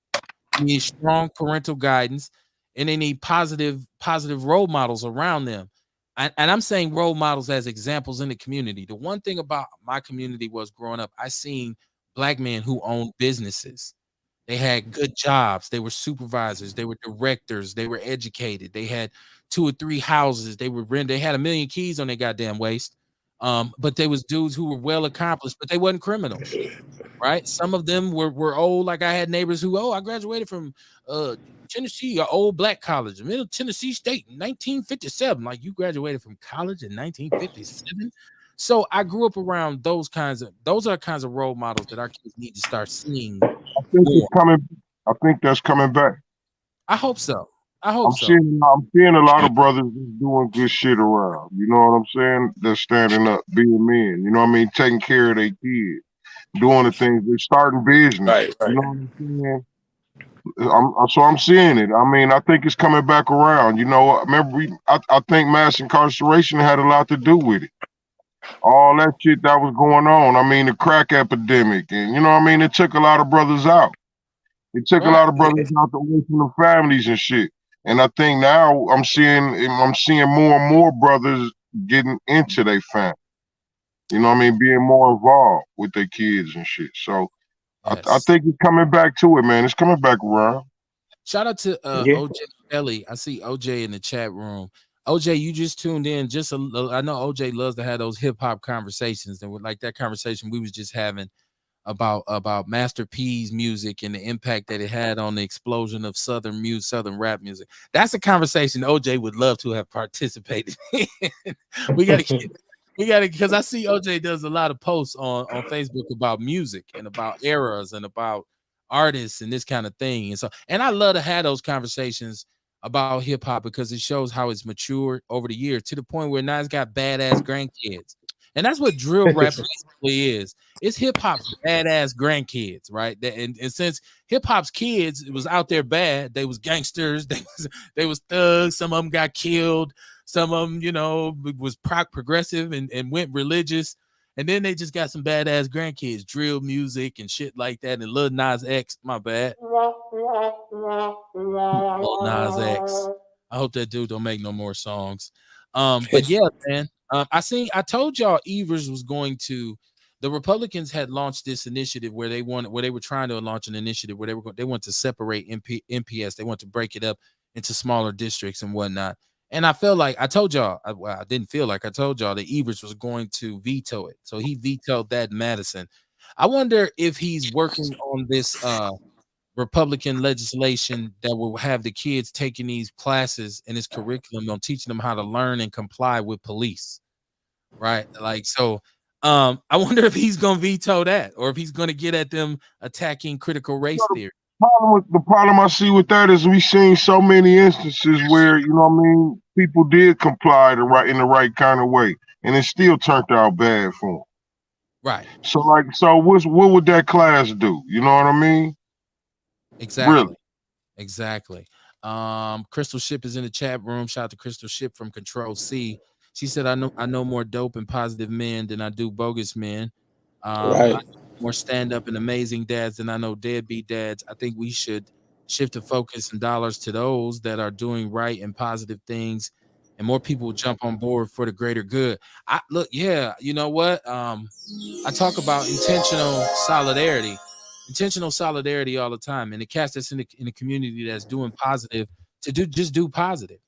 They need strong parental guidance, and they need positive role models around them. And I'm saying role models as examples in the community. The one thing about my community was growing up, I seen black men who owned businesses. They had good jobs. They were supervisors. They were directors. They were educated. They had 2 or 3 houses. They were rent. They had a million keys on their goddamn waist. But they was dudes who were well accomplished, but they wasn't criminals, right? Some of them were old. Like I had neighbors who, I graduated from Tennessee, an old black college, Middle Tennessee State in 1957. Like you graduated from college in 1957. So I grew up around those are kinds of role models that our kids need to start seeing I think it's more. coming. I think that's coming back. I hope so. I hope so. I'm seeing a lot of brothers just doing good shit around. You know what I'm saying? They're standing up, being men. You know what I mean? Taking care of their kids, doing the things. They're starting business. Right. You Right. know what I'm saying? So I'm seeing it. I mean, I think it's coming back around. You know, remember, I think mass incarceration had a lot to do with it. All that shit that was going on. I mean, the crack epidemic, and you know what I mean? It took a lot of brothers out. It took a Right. lot of brothers out away from the families and shit. And I think now I'm seeing more and more brothers getting into their family. You know what I mean? Being more involved with their kids and shit. So I Yes. think it's coming back to it, man. It's coming back around. Shout out to Yeah. OJ Kelly. I see OJ in the chat room. OJ, you just tuned in. I know OJ loves to have those hip hop conversations, and with like that conversation we was just having about Master P's music and the impact that it had on the explosion of southern rap music. That's a conversation OJ would love to have participated in. we got to because I see OJ does a lot of posts on Facebook about music and about eras and about artists and this kind of thing. And I love to have those conversations about hip hop because it shows how it's matured over the years to the point where now it's got badass grandkids. And that's what drill rap basically is. It's hip hop's badass grandkids, right? And since hip hop's kids, it was out there bad. They was gangsters. They was thugs. Some of them got killed. Some of them, was progressive and went religious. And then they just got some badass grandkids, drill music and shit like that. And Lil Nas X, my bad. Lil Nas X. I hope that dude don't make no more songs. But yeah, man. I told y'all Evers was going to. The Republicans had launched this initiative where they were trying to launch an initiative where they want to separate MPS. They want to break it up into smaller districts and whatnot. And I felt like I told y'all, I didn't feel like I told y'all that Evers was going to veto it. So he vetoed that in Madison. I wonder if he's working on this Republican legislation that will have the kids taking these classes in his curriculum on teaching them how to learn and comply with police. Right. Like, so I wonder if he's going to veto that or if he's going to get at them attacking critical race theory. The problem I see with that is we've seen so many instances where, people did comply in the right kind of way, and it still turned out bad for them. Right. So what would that class do? You know what I mean? Exactly. Really? Exactly. Crystal Ship is in the chat room. Shout out to Crystal Ship from Control C. She said, I know more dope and positive men than I do bogus men. Right. More stand-up and amazing dads than I know deadbeat dads. I think we should shift the focus and dollars to those that are doing right and positive things, and more people will jump on board for the greater good. You know what? I talk about intentional solidarity all the time, and the cast that's in the community that's doing positive to do positive,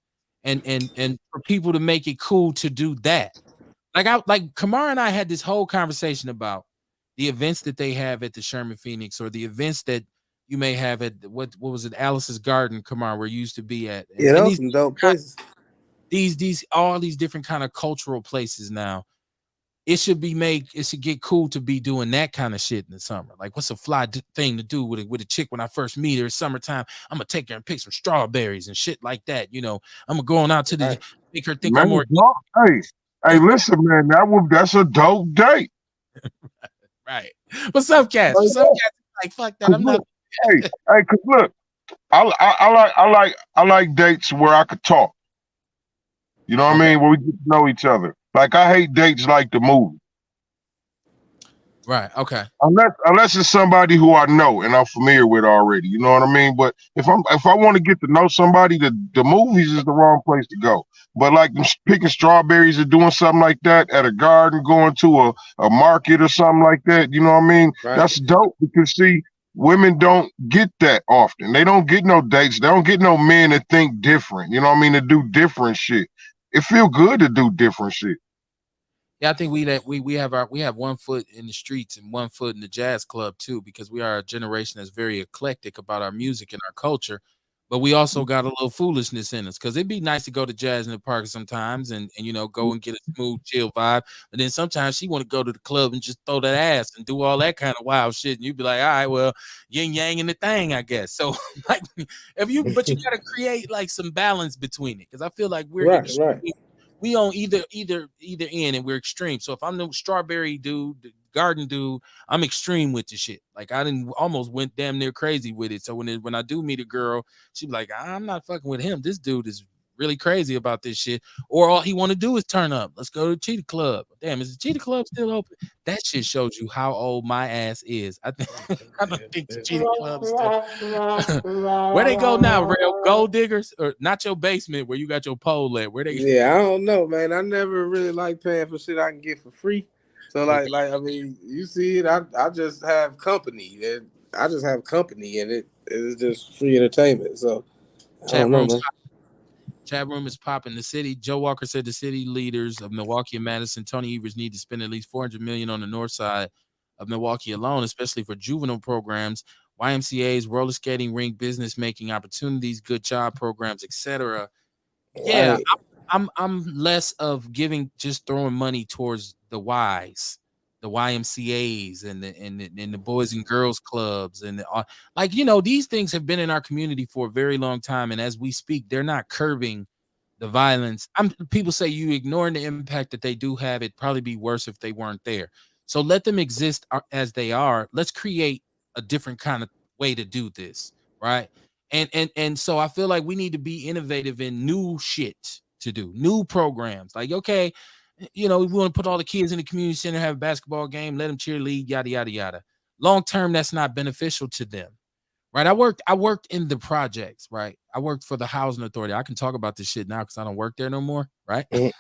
and for people to make it cool to do that. Like Kamar and I had this whole conversation about the events that they have at the Sherman Phoenix, or the events that you may have at what was it, Alice's Garden, Kamar, where you used to be at. Yeah, those some dope places. All these different kind of cultural places now. It should get cool to be doing that kind of shit in the summer. Like, what's a fly thing to do with a chick when I first meet her? It's summertime. I'm gonna take her and pick some strawberries and shit like that. I'm gonna go on out to make her think I'm more. Hey, listen, man, that's a dope date. Right. What's up, Cass? What's up, Cass? Like, fuck that. I'm not. Hey, cause look, I like dates where I could talk. You know what I mean? Where we get to know each other. Like, I hate dates like the movie. Right. Okay. Unless it's somebody who I know and I'm familiar with already. You know what I mean? But if I want to get to know somebody, the movies is the wrong place to go. But like picking strawberries or doing something like that at a garden, going to a market or something like that, you know what I mean? Right. That's dope, because see, women don't get that often. They don't get no dates. They don't get no men that think different. You know what I mean? To do different shit. It feel good to do different shit. Yeah, I think we have 1 foot in the streets and 1 foot in the jazz club too, because we are a generation that's very eclectic about our music and our culture, but we also got a little foolishness in us, because it'd be nice to go to jazz in the park sometimes and go and get a smooth, chill vibe. But then sometimes she want to go to the club and just throw that ass and do all that kind of wild shit, and you'd be like, all right, well, yin yang in the thing, I guess. So like, but you gotta create like some balance between it, because I feel like we're right. We on either end, and we're extreme. So if I'm the strawberry dude, the garden dude, I'm extreme with the shit. Like, I didn't almost went damn near crazy with it. So when I do meet a girl, she be like, I'm not fucking with him. This dude is really crazy about this shit. Or all he want to do is turn up. Let's go to the Cheetah Club. Damn, is the Cheetah Club still open? That shit shows you how old my ass is. I don't think the Cheetah Club is still. Where they go now, real gold diggers? Or not your basement where you got your pole at? Where they? Yeah, I don't know, man. I never really like paying for shit I can get for free. So like I mean, you see it. I just have company, and it is just free entertainment. So I don't know, man. Chat room is popping. The city. Joe Walker said the city leaders of Milwaukee and Madison, Tony Evers, need to spend at least 400 million on the north side of Milwaukee alone, especially for juvenile programs, YMCA's, roller skating rink, business making opportunities, good job programs, etc. Yeah, Right. I'm less of giving, just throwing money towards the Ys, the YMCA's, and the boys and girls clubs, and like, these things have been in our community for a very long time, and as we speak, they're not curbing the violence. People say you ignoring the impact that they do have. It'd probably be worse if they weren't there. So let them exist as they are. Let's create a different kind of way to do this, right? And so I feel like we need to be innovative in new shit to do, new programs. Like, okay, we want to put all the kids in the community center, have a basketball game, let them cheerlead, yada yada yada. Long term, that's not beneficial to them, right? I worked in the projects, right? I worked for the housing authority. I can talk about this shit now because I don't work there no more, right? Mm.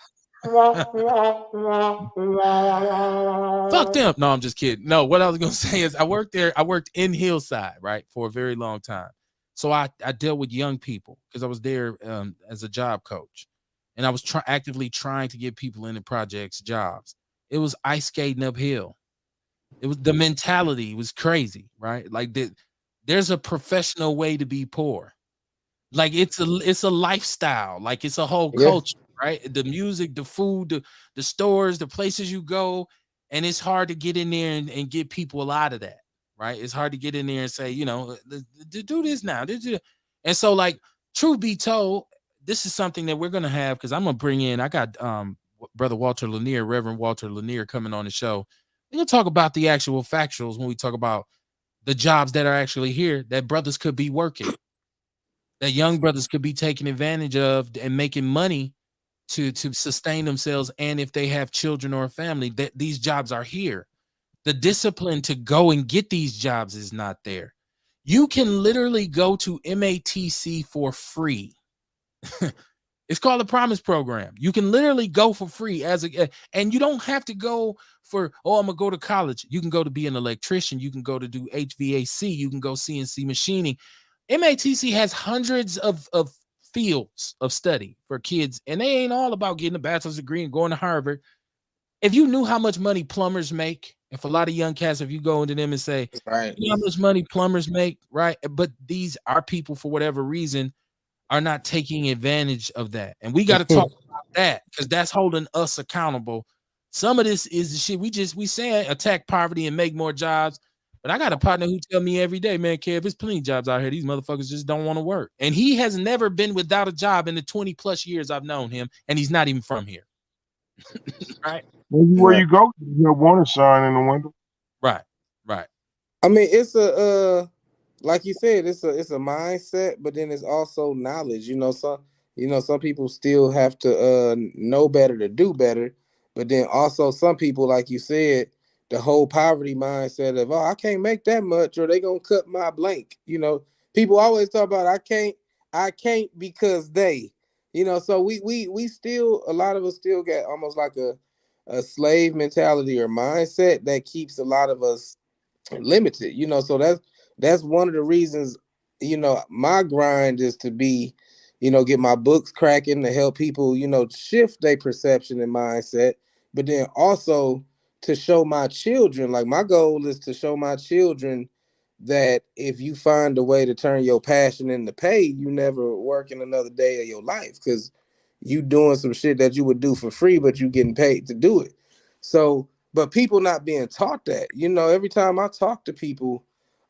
Fuck them. No, I'm just kidding. No, what I was gonna say is I worked there. I worked in Hillside, right, for a very long time. So I dealt with young people because I was there as a job coach, and I was actively trying to get people into projects jobs. It was ice skating uphill. It was, the mentality was crazy, right? Like, there's a professional way to be poor. Like, it's a lifestyle, like it's a whole Yeah. culture, right? The music, the food, the stores, the places you go, and it's hard to get in there and get people out of that, right? It's hard to get in there and say, do this now. And so, like, truth be told, this is something that we're gonna have, because I'm gonna bring in. I got brother Walter Lanier, Reverend Walter Lanier, coming on the show. We're gonna talk about the actual factuals when we talk about the jobs that are actually here that brothers could be working, that young brothers could be taking advantage of and making money to sustain themselves, and if they have children or a family, that these jobs are here. The discipline to go and get these jobs is not there. You can literally go to MATC for free. It's called the Promise Program. You can literally go for free and you don't have to go for, oh, I'm gonna go to college. You can go to be an electrician. You can go to do HVAC. You can go CNC machining. MATC has hundreds of fields of study for kids, and they ain't all about getting a bachelor's degree and going to Harvard. If you knew how much money plumbers make, if a lot of young cats, if you go into them and say, Right. you know how much money plumbers make, right? But these are people, for whatever reason, are not taking advantage of that. And we got to talk about that, because that's holding us accountable. Some of this is the shit we say attack poverty and make more jobs. But I got a partner who tell me every day, man, Kev, there's plenty of jobs out here. These motherfuckers just don't want to work. And he has never been without a job in the 20 plus years I've known him. And he's not even from here. Right. Where Right. you go, you have warning sign in the window. Right. Right. I mean, it's a like you said, it's a mindset, but then it's also knowledge. Some people still have to know better to do better, but then also some people, like you said, the whole poverty mindset of, oh, I can't make that much, or they gonna cut my blank. People always talk about I can't because they, So we still, a lot of us still got almost like a slave mentality or mindset that keeps a lot of us limited. So that's one of the reasons. My grind is to be, get my books cracking to help people, shift their perception and mindset, but then also to show my children, like my goal is to show my children that if you find a way to turn your passion into pay, you never working another day of your life, because you doing some shit that you would do for free, but you getting paid to do it. So, but people not being taught that. Every time I talk to people,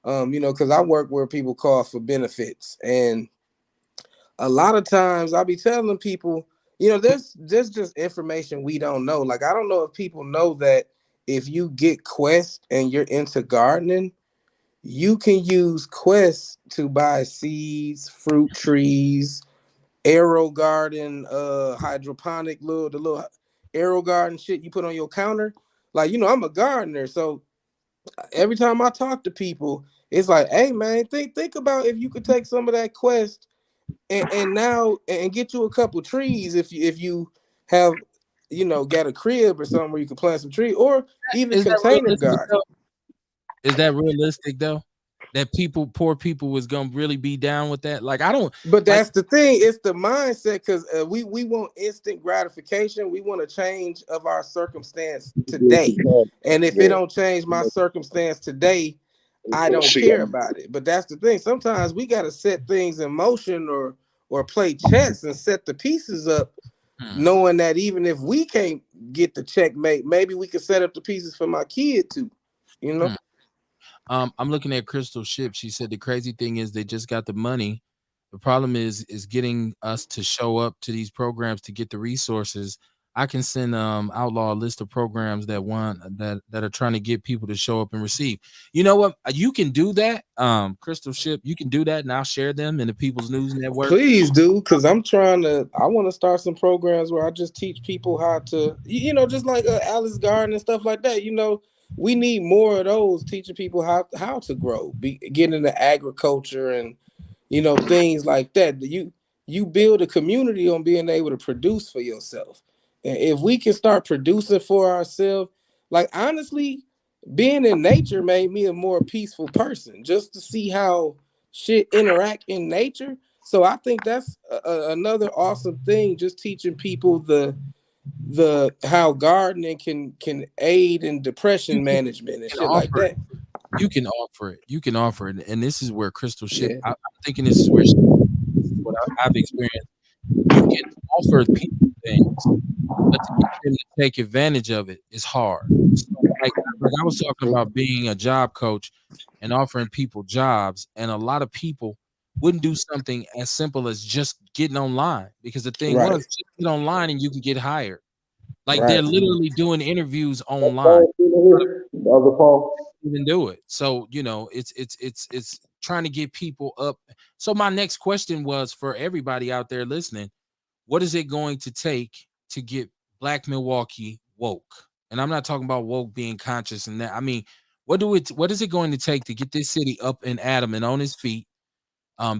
because I work where people call for benefits, and a lot of times I'll be telling people, there's just information we don't know. Like, I don't know if people know that if you get Quest and you're into gardening, you can use Quest to buy seeds, fruit trees, aero garden, hydroponic, the little aero garden shit you put on your counter. Like, I'm a gardener, so every time I talk to people, it's like, hey man, think about if you could take some of that Quest and now and get you a couple trees, if you have got a crib or something where you can plant some tree, or even Is that container realistic garden. though? Is that realistic though? that poor people was gonna really be down with that. Like I don't But like. that's the thing. It's the mindset because we want instant gratification. We want a change of our circumstance today. And if it don't change my circumstance today, I don't care about it. But that's the thing. Sometimes we got to set things in motion or play chess and set the pieces up, Hmm, knowing that even if we can't get the checkmate, maybe we can set up the pieces for my kid too. You know? hmm. I'm looking at Crystal Ship. She said the crazy thing is they just got the money. The problem is getting us to show up to these programs to get the resources. I can send Outlaw a list of programs that are trying to get people to show up and receive. You know what? You can do that. Crystal Ship, you can do that, and I'll share them in the People's News Network. Please do, because I want to start some programs where I just teach people how to, just like Alice Garden and stuff like that. We need more of those teaching people how to grow, get into agriculture and things like that. You build a community on being able to produce for yourself. And if we can start producing for ourselves, like honestly, being in nature made me a more peaceful person just to see how shit interact in nature. So I think that's another awesome thing, just teaching people the how gardening can aid in You depression can, management and you can shit like offer it. that. You can offer it. You can offer it, and this is where Crystal Ship. Yeah. I'm thinking this is where this is what I've experienced. You can offer people things, but to get them to take advantage of it is hard. So, like I was talking about being a job coach and offering people jobs, and a lot of people wouldn't do something as simple as just getting online because the thing Right. was just get online and you can get hired. Like they're Right. literally doing interviews online. The other phone. Even do it. So, it's trying to get people up. So my next question was for everybody out there listening, what is it going to take to get Black Milwaukee woke? And I'm not talking about woke being conscious and that. I mean, what is it going to take to get this city up and Adam and on his feet,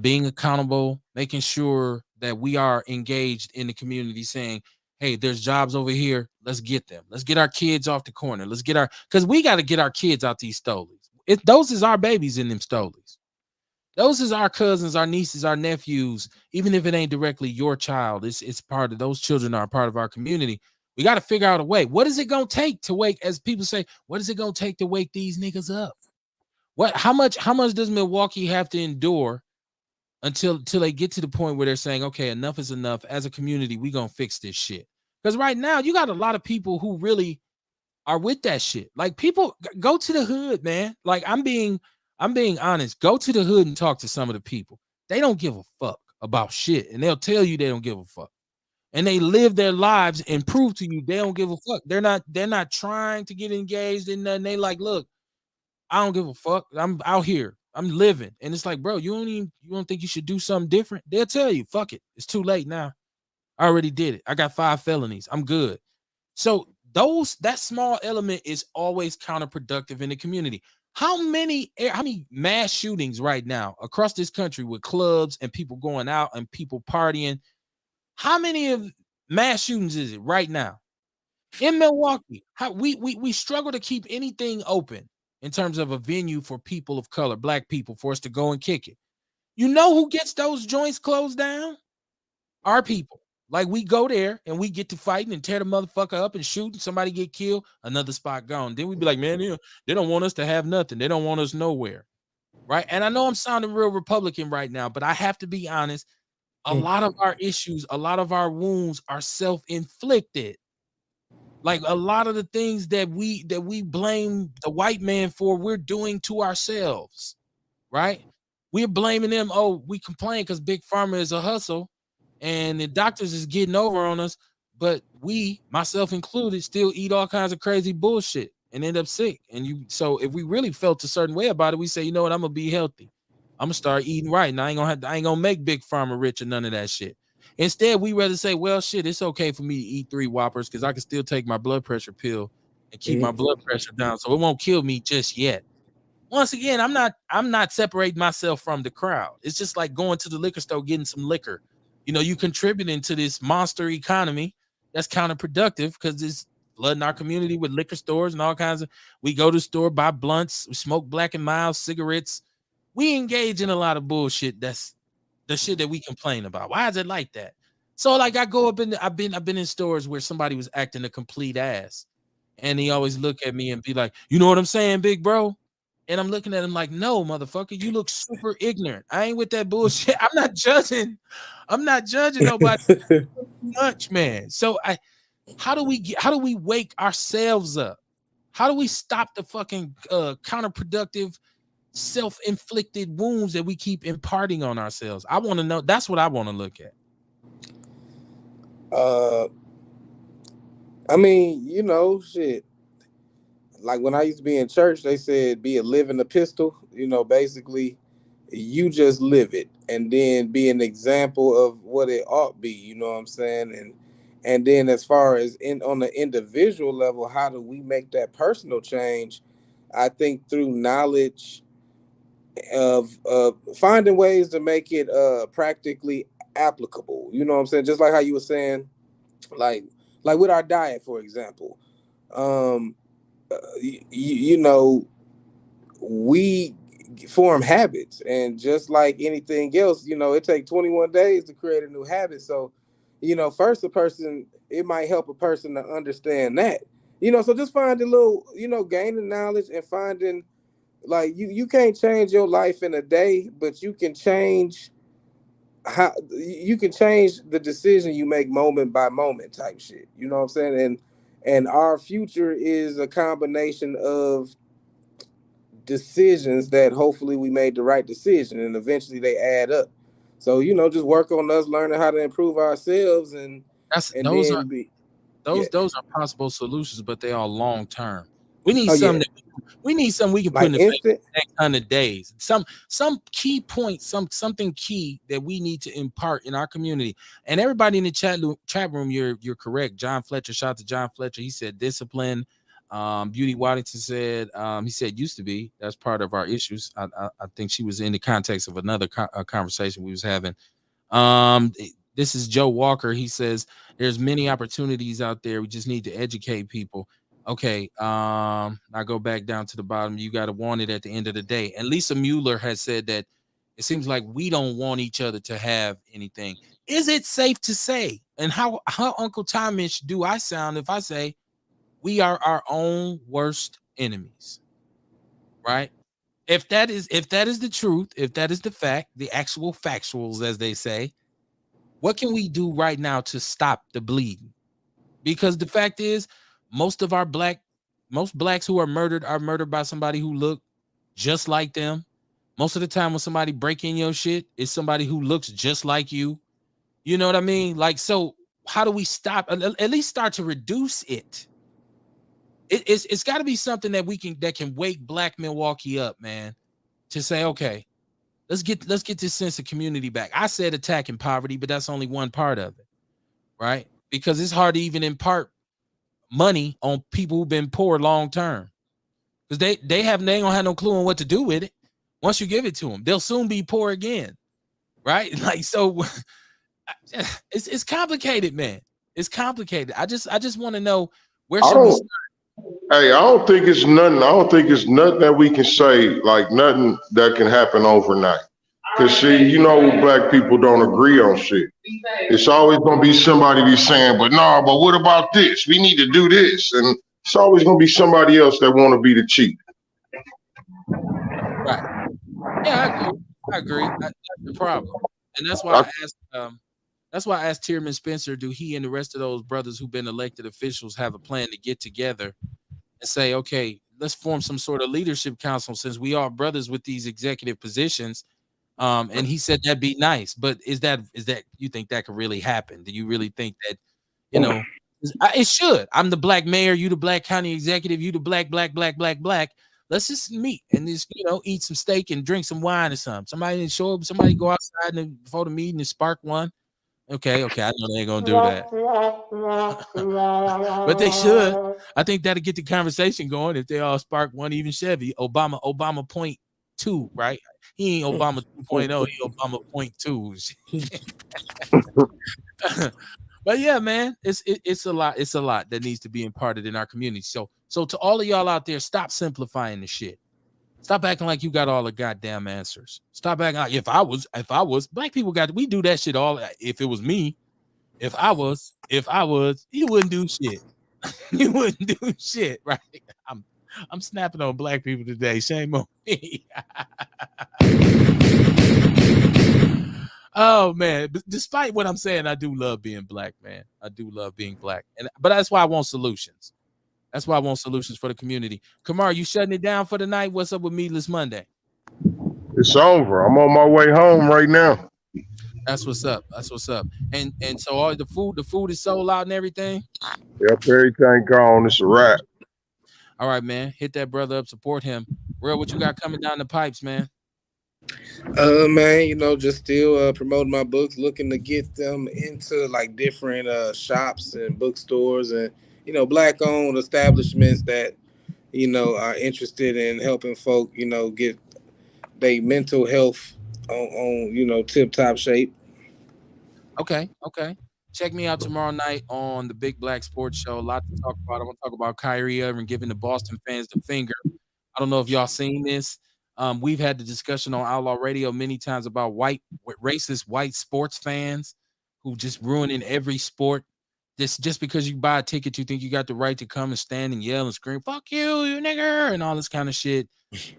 being accountable, making sure that we are engaged in the community, saying, "Hey, there's jobs over here. Let's get them. Let's get our kids off the corner. Let's get because we got to get our kids out these stolies. Those is our babies in them stolies. Those is our cousins, our nieces, our nephews. Even if it ain't directly your child, it's part of those children are part of our community. We got to figure out a way. What is it gonna take to wake? As people say, what is it gonna take to wake these niggas up? What? How much does Milwaukee have to endure until they get to the point where they're saying, okay, enough is enough. As a community, we gonna fix this shit. Because right now, you got a lot of people who really are with that shit. Like people go to the hood, man. Like I'm being honest. Go to the hood and talk to some of the people. They don't give a fuck about shit, and they'll tell you they don't give a fuck. And they live their lives and prove to you they don't give a fuck. They're not trying to get engaged in nothing. They like, look, I don't give a fuck. I'm out here. I'm living. And it's like, bro, you don't think you should do something different? They'll tell you, fuck it. It's too late now. I already did it. I got 5 felonies. I'm good. So that small element is always counterproductive in the community. How many mass shootings right now across this country with clubs and people going out and people partying? How many of mass shootings is it right now? In Milwaukee, how we struggle to keep anything open in terms of a venue for people of color, black people, for us to go and kick it. You know who gets those joints closed down? Our people. Like we go there and we get to fighting and tear the motherfucker up and shoot and somebody get killed, another spot gone. Then we be like, man, they don't want us to have nothing. They don't want us nowhere. Right. And I know I'm sounding real Republican right now, but I have to be honest. A lot of our issues, a lot of our wounds are self-inflicted. Like a lot of the things that we blame the white man for, we're doing to ourselves, right? We're blaming them. Oh, we complain because big pharma is a hustle, and the doctors is getting over on us. But we, myself included, still eat all kinds of crazy bullshit and end up sick. So if we really felt a certain way about it, we say, you know what, I'm gonna be healthy. I'm gonna start eating right, and I ain't gonna make big pharma rich or none of that shit. Instead, we rather say, well, shit, it's okay for me to eat 3 Whoppers because I can still take my blood pressure pill and keep my blood pressure down, so it won't kill me just yet. Once again, I'm not separating myself from the crowd. It's just like going to the liquor store getting some liquor. You contributing to this monster economy that's counterproductive because it's flooding our community with liquor stores and all kinds of. We go to the store, buy blunts, we smoke Black and Mild cigarettes, we engage in a lot of bullshit. That's the shit that we complain about. Why is it like that? So like I go up in I've been in stores where somebody was acting a complete ass. And he always look at me and be like, you know what I'm saying, big bro? And I'm looking at him like, no, motherfucker, you look super ignorant. I ain't with that bullshit. I'm not judging. I'm not judging nobody much, man. So how do we wake ourselves up? How do we stop the fucking counterproductive self-inflicted wounds that we keep imparting on ourselves? I want to know. That's what I want to look at. I mean, shit. Like when I used to be in church, they said be a living epistle. Basically, you just live it, and then be an example of what it ought to be. You know what I'm saying? And then as far as on the individual level, how do we make that personal change? I think through knowledge of finding ways to make it practically applicable. You know what I'm saying? Just like how you were saying, like with our diet, for example. We form habits, and just like anything else, it takes 21 days to create a new habit. So, first it might help a person to understand that, so just finding little, gaining knowledge and finding, like, you can't change your life in a day, but you can change the decision you make moment by moment type shit. You know what I'm saying? And our future is a combination of decisions that hopefully we made the right decision, and eventually they add up. So, just work on us learning how to improve ourselves, and Those then be are possible solutions, but they are long term. We need oh yeah, we need something we can put like in the instant. next 100 days. Some key points, something key that we need to impart in our community. And everybody in the chat room, you're correct. John Fletcher, shout out to John Fletcher. He said discipline. Beauty Waddington said he said used to be. That's part of our issues. I think she was in the context of another conversation we was having. This is Joe Walker. He says there's many opportunities out there. We just need to educate people. Okay. I go back down to the bottom. You got to want it at the end of the day. And Lisa Mueller has said that it seems like we don't want each other to have anything. Is it safe to say? And how Uncle Tomish do I sound if I say we are our own worst enemies? Right? If that is the truth, if that is the fact, the actual factuals, as they say, what can we do right now to stop the bleeding? Because the fact is, most blacks who are murdered by somebody who look just like them. Most of the time when somebody break in your shit, it's somebody who looks just like you. You know what I mean? Like, so how do we stop, at least start to reduce it? It's got to be something that can wake Black Milwaukee up, man, to say, okay, let's get this sense of community back. I said attacking poverty, but that's only one part of it, right? Because it's hard to even impart money on people who've been poor long term, because they ain't gonna have no clue on what to do with it. Once you give it to them, they'll soon be poor again, right? Like, so it's complicated, man. It's complicated. I just want to know, where should we start? Hey, I don't think it's nothing. I don't think it's nothing that we can say, like nothing that can happen overnight. Cause see, Black people don't agree on shit. It's always gonna be somebody that's saying, but no, but what about this? We need to do this. And it's always gonna be somebody else that wanna be the chief. Right. Yeah, I agree. That's the problem. And that's why I asked Tierman Spencer, do he and the rest of those brothers who've been elected officials have a plan to get together and say, okay, let's form some sort of leadership council, since we are brothers with these executive positions. And he said that'd be nice, but is that you think that could really happen? Do you really think that, it should? I'm the Black mayor, you the Black county executive, you the black. Let's just meet and just, eat some steak and drink some wine or something. Somebody show up, somebody go outside and before the meeting and spark one. Okay, I know they ain't gonna do that. But they should. I think that'll get the conversation going if they all spark one, even Chevy. Obama 0.2, right? He ain't Obama 2.0, he Obama 0.2. But yeah, man, it's a lot. It's a lot that needs to be imparted in our community. So to all of y'all out there, stop simplifying the shit. Stop acting like you got all the goddamn answers. Stop acting like if I was black people we do that shit all. If it was me, if I was, you wouldn't do shit. You wouldn't do shit, right? I'm I'm snapping on black people today. Shame on me. Oh man, despite what I'm saying, I do love being black, man. I do love being black, but that's why I want solutions. That's why I want solutions for the community. Kamar, you shutting it down for the night? What's up with Meatless Monday? It's over. I'm on my way home right now. That's what's up. That's what's up. And so all the food is sold out and everything. Yep, everything gone. It's a wrap. All right, man. Hit that brother up, support him. Real, what you got coming down the pipes, man? Man, just still promoting my books, looking to get them into like different shops and bookstores and black owned establishments that are interested in helping folk get their mental health on tip top shape. Okay, okay. Check me out tomorrow night on the Big Black Sports Show. A lot to talk about. I want to talk about Kyrie Irving giving the Boston fans the finger. I don't know if y'all seen this. We've had the discussion on Outlaw Radio many times about racist white sports fans who just ruining every sport. This just because you buy a ticket, you think you got the right to come and stand and yell and scream, "Fuck you, you nigger," and all this kind of shit.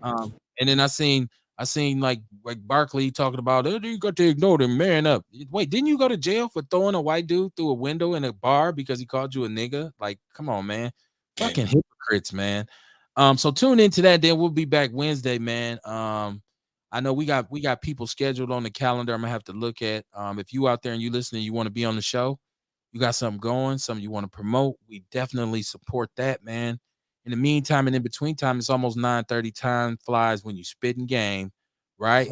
And then I seen like Barkley talking about, oh, you got to ignore them, man up. Wait, didn't you go to jail for throwing a white dude through a window in a bar because he called you a nigga? Like, come on, man. Fucking hypocrites, man. So tune into that. Then we'll be back Wednesday, man. I know we got people scheduled on the calendar. I'm gonna have to look at. If you out there and you listening, you want to be on the show, you got something going, something you want to promote, we definitely support that, man. In the meantime and in between time, it's almost 9:30. Time flies when you spit in game, right?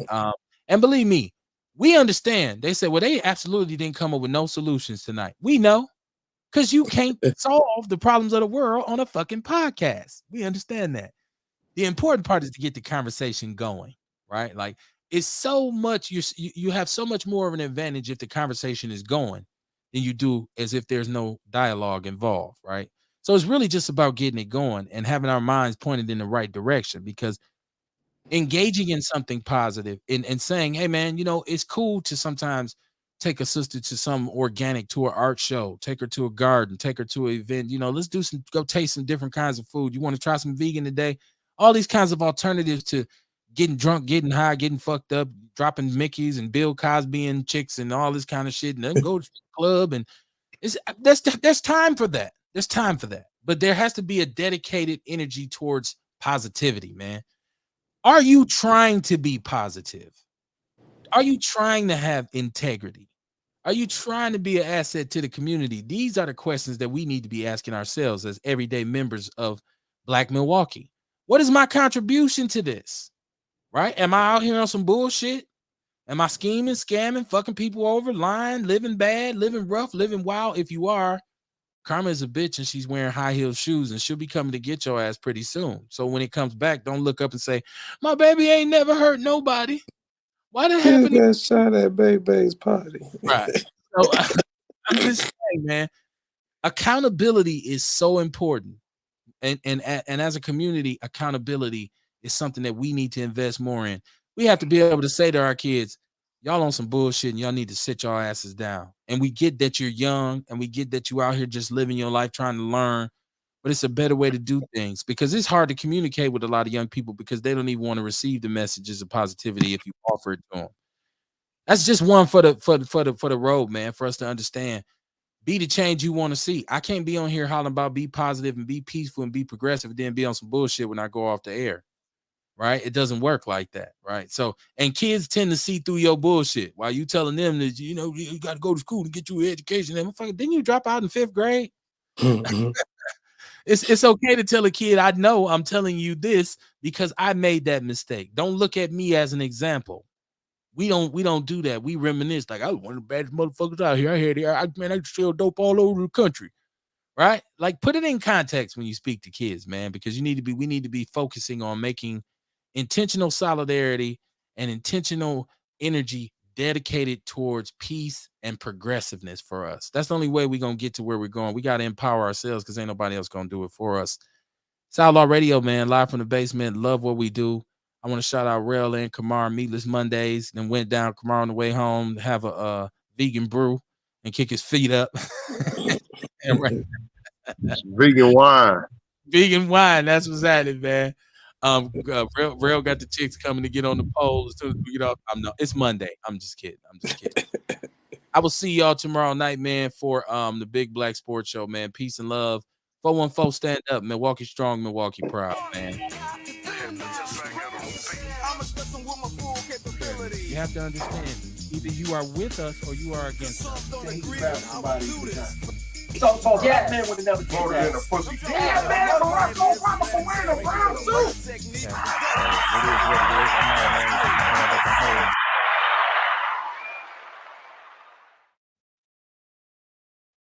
And believe me, we understand. They said, well, they absolutely didn't come up with no solutions tonight. We know, because you can't solve the problems of the world on a fucking podcast. We understand that. The important part is to get the conversation going, right? Like, it's so much you have so much more of an advantage if the conversation is going than you do as if there's no dialogue involved, right? So it's really just about getting it going and having our minds pointed in the right direction, because engaging in something positive and saying, hey man, it's cool to sometimes take a sister to some organic, to an art show, take her to a garden, take her to an event, let's go taste some different kinds of food. You want to try some vegan today? All these kinds of alternatives to getting drunk, getting high, getting fucked up, dropping Mickeys and Bill Cosby and chicks and all this kind of shit, and then go to the club. And there's time for that. There's time for that. But there has to be a dedicated energy towards positivity, man. Are you trying to be positive? Are you trying to have integrity? Are you trying to be an asset to the community? These are the questions that we need to be asking ourselves as everyday members of Black Milwaukee. What is my contribution to this? Right? Am I out here on some bullshit? Am I scheming, scamming, fucking people over, lying, living bad, living rough, living wild? If you are, Karma is a bitch and she's wearing high heel shoes and she'll be coming to get your ass pretty soon. So when it comes back, don't look up and say, my baby ain't never hurt nobody. Why did it Who happen? got shot at Baby's party? Right. So I'm just saying, man, accountability is so important. And as a community, accountability is something that we need to invest more in. We have to be able to say to our kids, y'all on some bullshit and y'all need to sit your asses down. And we get that you're young and we get that you out here just living your life trying to learn, but it's a better way to do things, because it's hard to communicate with a lot of young people because they don't even want to receive the messages of positivity if you offer it to them. That's just one for the road, man, for us to understand. Be the change you want to see. I can't be on here hollering about be positive and be peaceful and be progressive and then be on some bullshit when I go off the air. Right? It doesn't work like that. Right? So, and kids tend to see through your bullshit while you telling them that, you got to go to school and get you an education. And didn't you drop out in 5th grade? It's okay to tell a kid, I know I'm telling you this because I made that mistake. Don't look at me as an example. We don't do that. We reminisce like, I was one of the baddest motherfuckers out here. I used to sell dope all over the country. Right? Like, put it in context when you speak to kids, man, because we need to be focusing on making intentional solidarity and intentional energy dedicated towards peace and progressiveness for us. That's the only way we're going to get to where we're going. We got to empower ourselves because ain't nobody else going to do it for us. It's Outlaw Radio, man, live from the basement. Love what we do. I want to shout out Rail and Kamar Meatless Mondays. Then went down Kamar on the way home to have a vegan brew and kick his feet up. And Vegan wine. vegan wine. That's what's happening, man. Rail got the chicks coming to get on the pole as soon as we get off. It's Monday. I'm just kidding. I will see y'all tomorrow night, man, for the Big Black Sports Show, man. Peace and love. 414 stand up. Milwaukee strong, Milwaukee proud, man. You have to understand, either you are with us or you are against us. So black man would have never did that. In a pussy. Yeah, man, Barack Obama for wearing a brown suit. Okay. So it is what it is. I'm not